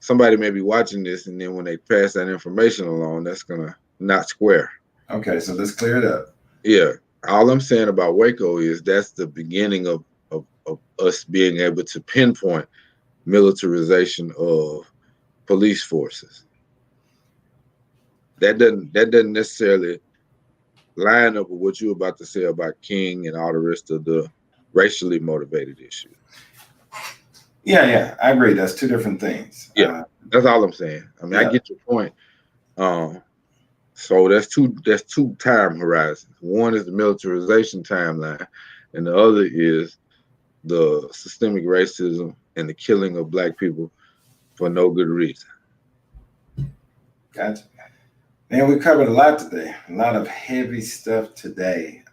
somebody may be watching this, and then when they pass that information along, that's gonna not square. okay, so let's clear it up. Yeah, all I'm saying about Waco is that's the beginning of us being able to pinpoint militarization of police forces. That doesn't necessarily line up with what you're about to say about King and all the rest of the racially motivated issues. Yeah, I agree. That's two different things. Yeah, that's all I'm saying. I mean, I Yeah, get your point. So that's two time horizons. One is the militarization timeline, and the other is the systemic racism and the killing of Black people for no good reason. gotcha. Man, we covered a lot today. A lot of heavy stuff today.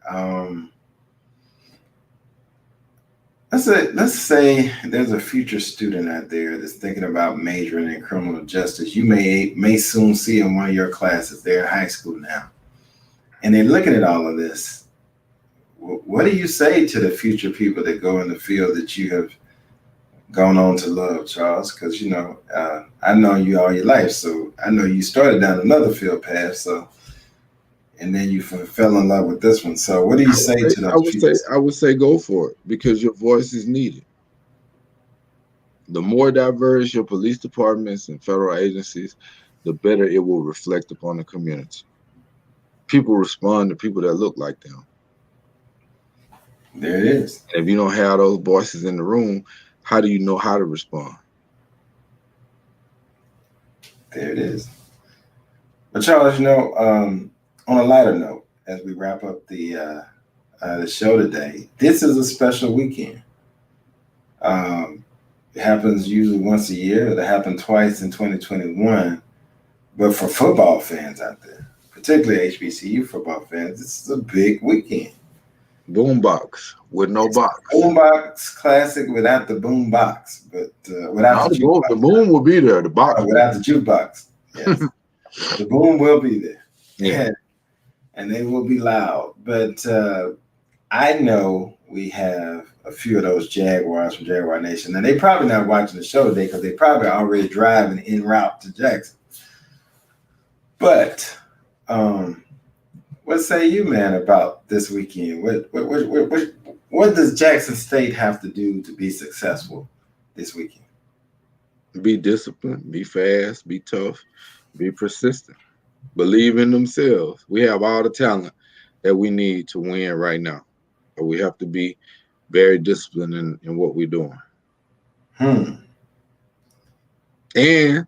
Let's say there's a future student out there that's thinking about majoring in criminal justice. You may soon see in one of your classes. They're in high school now, and they're looking at all of this. What do you say to the future people that go in the field that you have gone on to love, Charles? Because I know you all your life, so I know you started down another field path. So, and then you fell in love with this one. So, what do you say to I those would future say I students? would say go for it because your voice is needed. The more diverse your police departments and federal agencies, the better it will reflect upon the community. People respond to people that look like them. There it is. And if you don't have those voices in the room, how do you know how to respond? There it is. But Charles, on a lighter note, as we wrap up the show today, this is a special weekend. It happens usually once a year. It happened twice in 2021. But for football fans out there, particularly HBCU football fans, this is a big weekend. Boombox with no box. Boombox classic without the boom box, but without the jukebox. The boom will be there. The box Without the jukebox. Yes, the boom will be there. Yeah. And they will be loud. But I know we have a few of those Jaguars from Jaguar Nation, and they probably not watching the show today because they probably already driving en route to Jackson. But what say you, man, about this weekend? What does Jackson State have to do to be successful this weekend? Be disciplined, be fast, be tough, be persistent. Believe in themselves. We have all the talent that we need to win right now. But we have to be very disciplined in what we're doing. And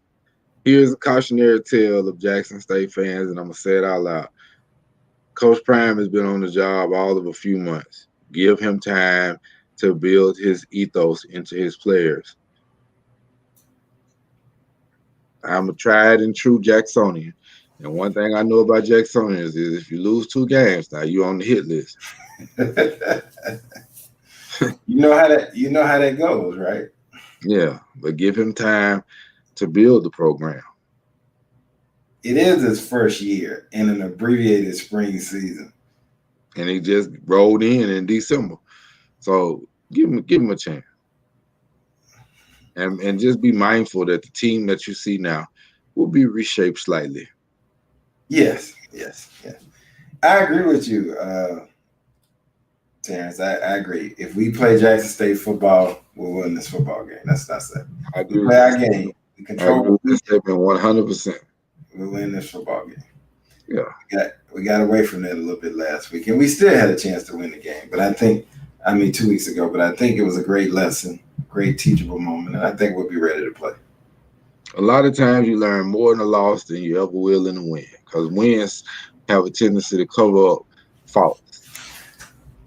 here's a cautionary tale of Jackson State fans, and I'm going to say it out loud. Coach Prime has been on the job all of a few months. Give him time to build his ethos into his players. I'm a tried and true Jacksonian. And one thing I know about Jacksonians is if you lose 2 games, now you're on the hit list. You know how that goes, right? Yeah, but give him time to build the program. It is his first year in an abbreviated spring season. And he just rolled in December. So give him a chance. And just be mindful that the team that you see now will be reshaped slightly. Yes. I agree with you. Terrence, I agree. If we play Jackson State football, we'll win this football game. That's it. I We agree play with our that. game. We I agree control. with that statement 100%. We'll win this football game. Yeah. We got away from that a little bit last week, and we still had a chance to win the game. But I think, 2 weeks ago, but I think it was a great lesson, great teachable moment, and I think we'll be ready to play. A lot of times you learn more in a loss than you ever will in a win, because wins have a tendency to cover up faults.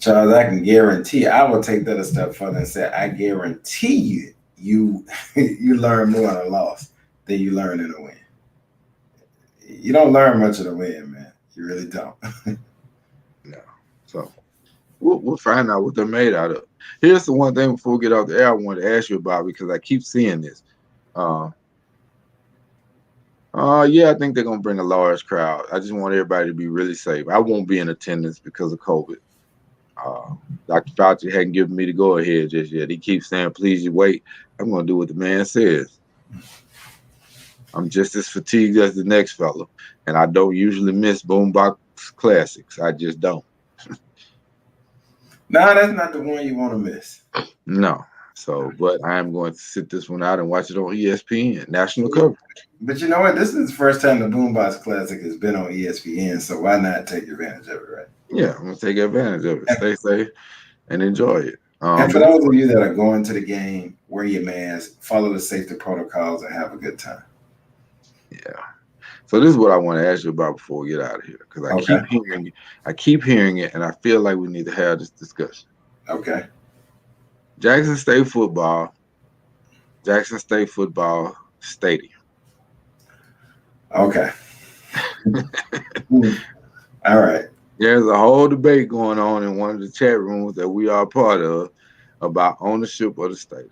Charles, I can guarantee, I will take that a step further and say, I guarantee you learn more in a loss than you learn in a win. You don't learn much in a win, man. You really don't. No. So we'll find out what they're made out of. Here's the one thing before we get off the air I wanted to ask you about, because I keep seeing this. Yeah, I think they're gonna bring a large crowd. I just want everybody to be really safe. I won't be in attendance because of COVID. Dr. Fauci hadn't given me the go ahead just yet. He keeps saying, "Please, you wait." I'm gonna do what the man says. I'm just as fatigued as the next fellow, and I don't usually miss Boombox Classics. I just don't. No, that's not the one you want to miss. No. So, but I am going to sit this one out and watch it on ESPN, national coverage. But you know what? This is the first time the Boombox Classic has been on ESPN, so why not take advantage of it, right? Yeah, I'm gonna take advantage of it. Stay safe and enjoy it. And for those of you that are going to the game, wear your mask, follow the safety protocols, and have a good time. Yeah. So this is what I want to ask you about before we get out of here, because I keep hearing it, and I feel like we need to have this discussion. Okay. Jackson State football stadium. Okay. All right. There's a whole debate going on in one of the chat rooms that we are part of about ownership of the stadium.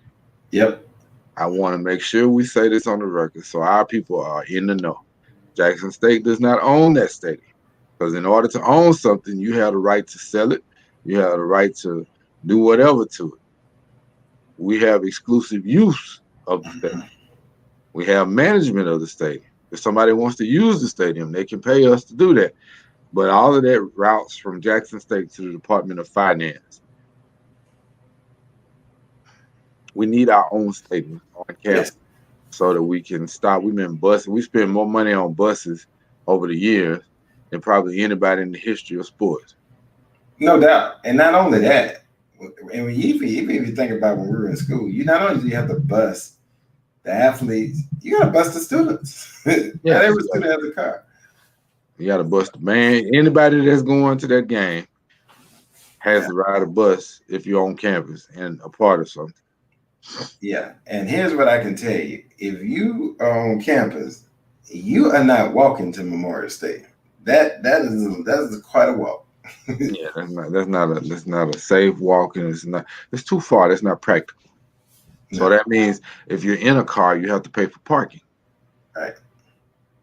Yep. I want to make sure we say this on the record so our people are in the know. Jackson State does not own that stadium, because in order to own something, you have the right to sell it. You have the right to do whatever to it. We have exclusive use of the stadium. We have management of the stadium. If somebody wants to use the stadium, they can pay us to do that. But all of that routes from Jackson State to the Department of Finance. We need our own stadium on campus so that we can stop. We've been busing. We spend more money on buses over the years than probably anybody in the history of sports. No doubt. And not only that, and even if you think about when we were in school, you not only do you have to bus the athletes, you got to bus the students. Yeah, every student has a car. You got to bus the man. Anybody that's going to that game has to ride a bus if you're on campus and a part of something. Yeah, and here's what I can tell you: if you are on campus, you are not walking to Memorial Stadium. That is quite a walk. Yeah, that's not a safe walk, and it's too far. That's not practical. No. So that means if you're in a car, you have to pay for parking. Right.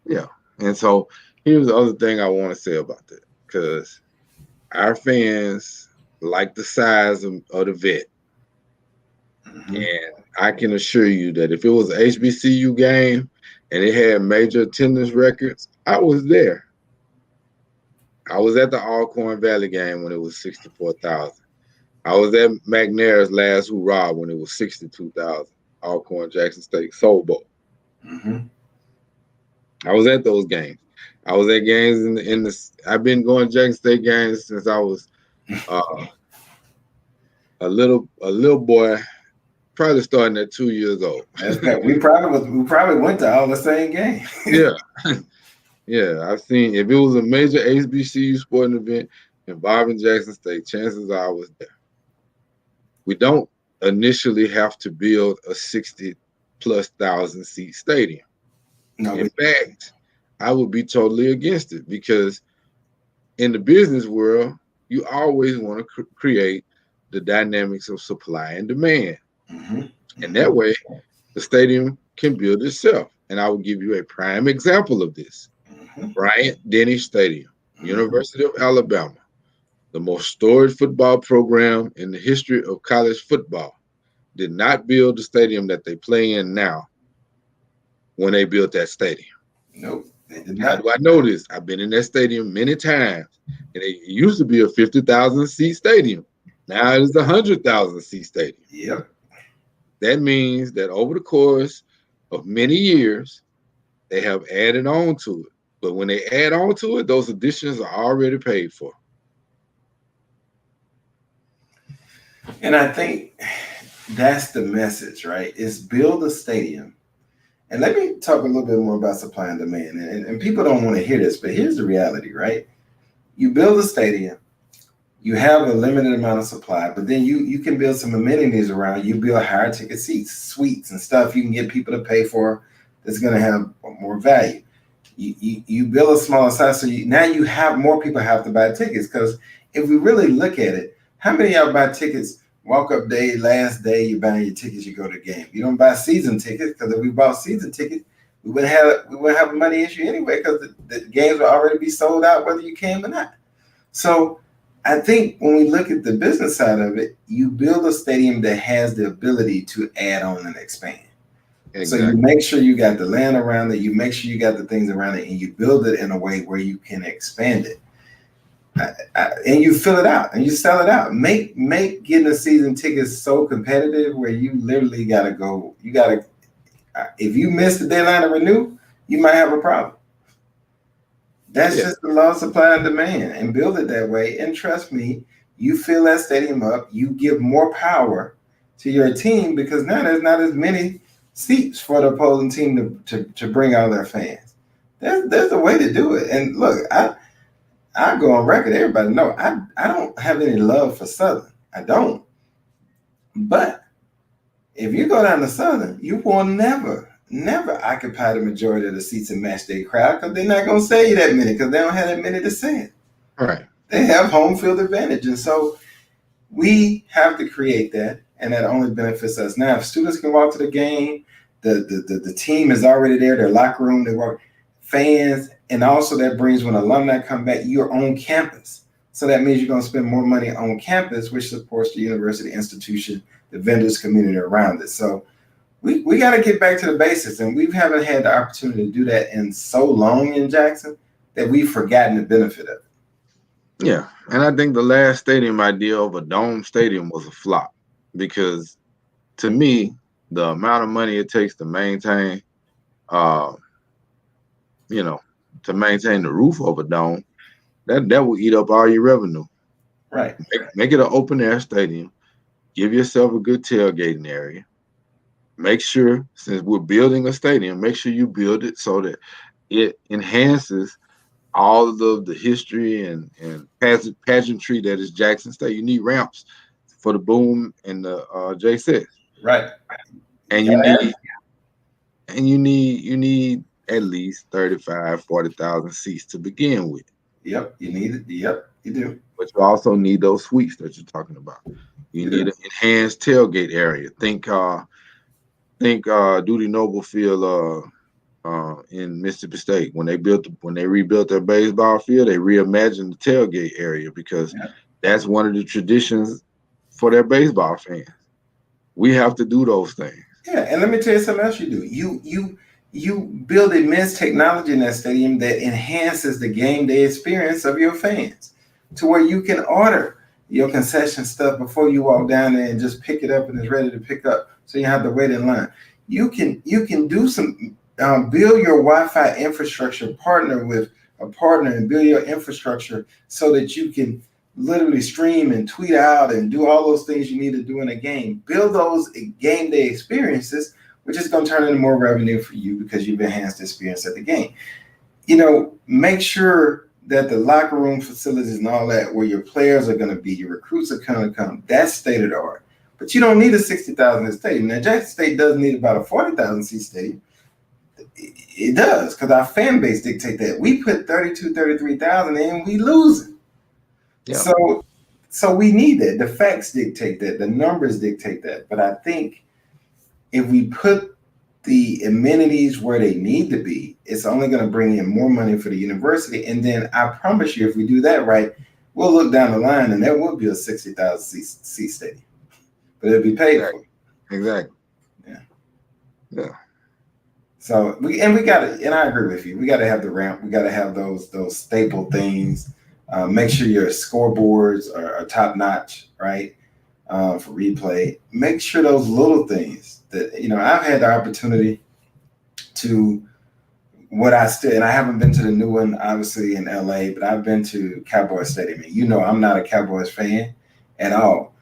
Yeah. And so here's the other thing I want to say about that, because our fans like the size of the vet. Mm-hmm. And I can assure you that if it was an HBCU game and it had major attendance records, I was there. I was at the Alcorn Valley game when it was 64,000. I was at McNair's last hurrah when it was 62,000. Alcorn Jackson State Soul Bowl. Mm-hmm. I was at those games. I was at games in the. I've been going to Jackson State games since I was a little boy, probably starting at 2 years old. We probably went to all the same games. Yeah. Yeah, I've seen, if it was a major HBCU sporting event involving Jackson State, chances are I was there. We don't initially have to build a 60,000+ seat stadium. No, in fact, I would be totally against it, because in the business world, you always want to create the dynamics of supply and demand. Mm-hmm. And that way, the stadium can build itself. And I will give you a prime example of this. Bryant-Denny Stadium, University of Alabama, the most storied football program in the history of college football, did not build the stadium that they play in now when they built that stadium. Nope. They did not. How do I know this? I've been in that stadium many times, and it used to be a 50,000 seat stadium. Now it is a 100,000 seat stadium. Yep. That means that over the course of many years, they have added on to it. But when they add on to it, those additions are already paid for. And I think that's the message, right? Is build a stadium. And let me talk a little bit more about supply and demand. And people don't want to hear this, but here's the reality, right? You build a stadium, you have a limited amount of supply, but then you can build some amenities around. You build higher ticket seats, suites, and stuff you can get people to pay for that's going to have more value. You build a smaller size, so now you have more people have to buy tickets. Because if we really look at it, how many of y'all buy tickets? Walk up day, last day, you're buying your tickets, you go to the game. You don't buy season tickets, because if we bought season tickets, we wouldn't have a money issue anyway, because the games would already be sold out whether you came or not. So I think when we look at the business side of it, you build a stadium that has the ability to add on and expand. Exactly. So you make sure you got the land around it, you make sure you got the things around it, and you build it in a way where you can expand it. And you fill it out and you sell it out. Make getting a season ticket so competitive where you literally gotta go. You gotta, if you miss the deadline to renew, you might have a problem. That's just the law of supply and demand, and build it that way. And trust me, you fill that stadium up, you give more power to your team, because now there's not as many seats for the opposing team to bring out their fans. There's a way to do it. And look, I go on record, everybody know I don't have any love for Southern. I don't. But if you go down to Southern, you will never occupy the majority of the seats and match their crowd, because they're not going to sell you that many, because they don't have that many to sell. Right. They have home field advantage. And so we have to create that, and that only benefits us. Now, if students can walk to the game, the team is already there, their locker room, they walk, fans, and also that brings, when alumni come back, you're on campus. So that means you're going to spend more money on campus, which supports the university institution, the vendors community around it. So we got to get back to the basics, and we haven't had the opportunity to do that in so long in Jackson that we've forgotten the benefit of it. Yeah, and I think the last stadium idea of a dome stadium was a flop, because to me, the amount of money it takes to maintain, to maintain the roof of a dome, that will eat up all your revenue. Right. Make it an open air stadium. Give yourself a good tailgating area. Make sure, since we're building a stadium, make sure you build it so that it enhances all of the history and pageantry that is Jackson State. You need ramps for the boom and the J6. Right. And you need at least 35, 40,000 seats to begin with. Yep, you need it. Yep, you do. But you also need those suites that you're talking about. You need an enhanced tailgate area. Think Duty Noble Field in Mississippi State. When they rebuilt their baseball field, they reimagined the tailgate area, because that's one of the traditions for their baseball fans. We have to do those things. Yeah, and let me tell you something else you do. You build immense technology in that stadium that enhances the game day experience of your fans, to where you can order your concession stuff before you walk down there and just pick it up and it's ready to pick up, so you have to wait in line. You can do some build your Wi-Fi infrastructure, partner with a partner and build your infrastructure so that you can literally stream and tweet out and do all those things you need to do in a game. Build those game day experiences, which is going to turn into more revenue for you, because you've enhanced the experience at the game. Make sure that the locker room facilities and all that, where your players are going to be, your recruits are going to come, that's state of the art. But you don't need a 60,000 stadium. Now, Jackson State does need about a 40,000 seat stadium. It does, because our fan base dictate that. We put 32, 33,000 in, we losing. Yeah. So we need that. The facts dictate that. The numbers dictate that. But I think if we put the amenities where they need to be, it's only going to bring in more money for the university. And then I promise you, if we do that right, we'll look down the line and there will be a 60,000 seat stadium. But it'll be paid for. Exactly. Yeah. So we got to, and I agree with you. We got to have the ramp. We got to have those staple things. Make sure your scoreboards are top notch, right? For replay. Make sure those little things that, I've had the opportunity to and I haven't been to the new one, obviously, in LA, but I've been to Cowboys Stadium. And I'm not a Cowboys fan at all,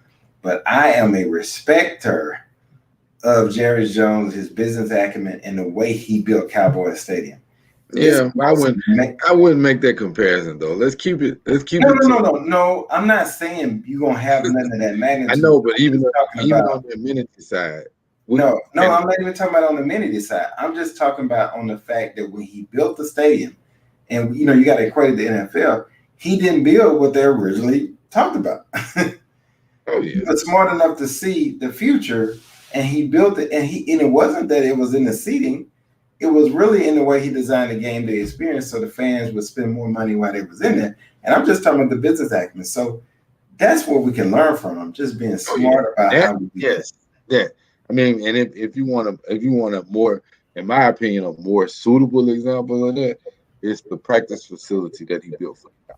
but I am a respecter of Jerry Jones, his business acumen, and the way he built Cowboys Stadium. Yeah, I wouldn't make that comparison though. Let's keep it. No. I'm not saying you're gonna have none of that magnitude. I know, but even on the amenity side. I'm not even talking about on the amenity side. I'm just talking about on the fact that when he built the stadium, and you got to equate it to NFL, he didn't build what they originally talked about. Oh yeah, he was smart enough to see the future, and he built it. And it wasn't that it was in the seating. It was really in the way he designed the game day experience, so the fans would spend more money while they was in there. And I'm just talking about the business acumen. So that's what we can learn from him, just being smart about how we do it. Yeah. I mean, and if you want a more, in my opinion, a more suitable example of that, it's the practice facility that he built for him.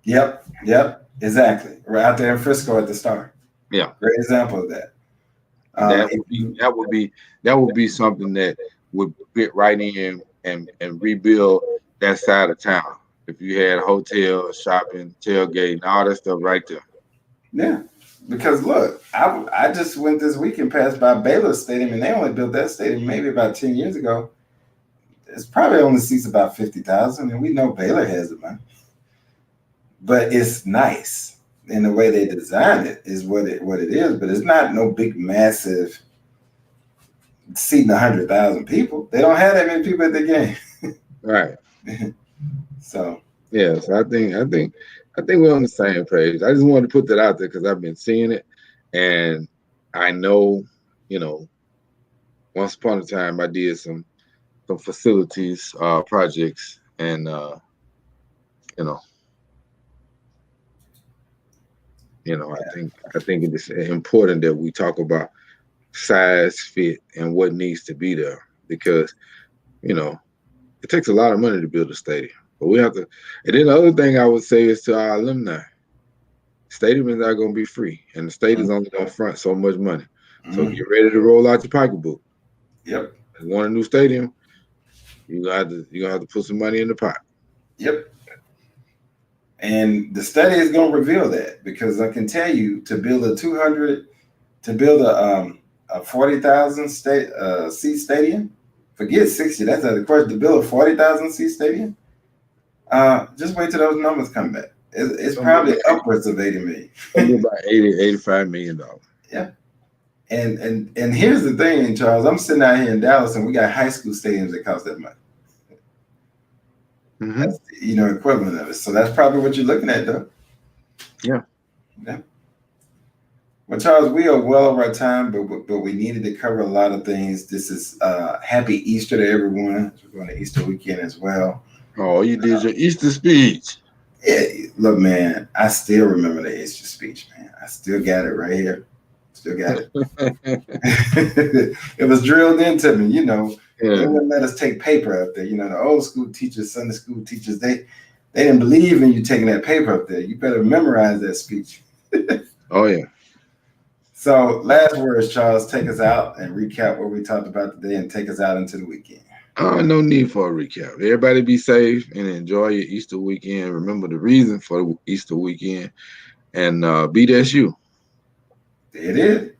Yep, exactly. Right out there in Frisco at the Star. Yeah, great example of that. That would be something that would fit right in and rebuild that side of town. If you had a hotel, shopping, tailgate, all that stuff right there. Yeah. Because look, I just went this weekend past by Baylor Stadium, and they only built that stadium maybe about 10 years ago. It's probably only seats about 50,000, and we know Baylor has the money. But it's nice, and the way they designed it is what it is. But it's not no big, massive seating 100,000 people. They don't have that many people at the game, right? So yes, I think we're on the same page. I just wanted to put that out there because I've been seeing it, and I know, once upon a time I did some facilities projects, and I think it is important that we talk about size, fit, and what needs to be there, because it takes a lot of money to build a stadium. But we have to, and then the other thing I would say is to our alumni, stadium is not going to be free, and the state is only going to front so much money. So get ready to roll out your pocketbook. Yep. If you want a new stadium, you're gonna have to put some money in the pot. Yep. And the study is going to reveal that, because I can tell you, to build a 40,000 seat stadium, forget 60. That's out of the question. To build a 40,000 seat stadium. Just wait till those numbers come back. It's probably upwards of 80 million. About $85 million. Yeah. And here's the thing, Charles. I'm sitting out here in Dallas, and we got high school stadiums that cost that much. Mm-hmm. That's equivalent of it. So that's probably what you're looking at, though. Yeah. Well, Charles, we are well over our time, but we needed to cover a lot of things. This is happy Easter to everyone. We're going to Easter weekend as well. Oh, you did your Easter speech. Yeah, look, man, I still remember the Easter speech, man. I still got it right here. Still got it. It was drilled into me, They wouldn't let us take paper up there. The old school teachers, Sunday school teachers, they didn't believe in you taking that paper up there. You better memorize that speech. Oh, yeah. So last words, Charles, take us out and recap what we talked about today and take us out into the weekend. No need for a recap. Everybody be safe and enjoy your Easter weekend. Remember the reason for the Easter weekend, and be that's you. There it is.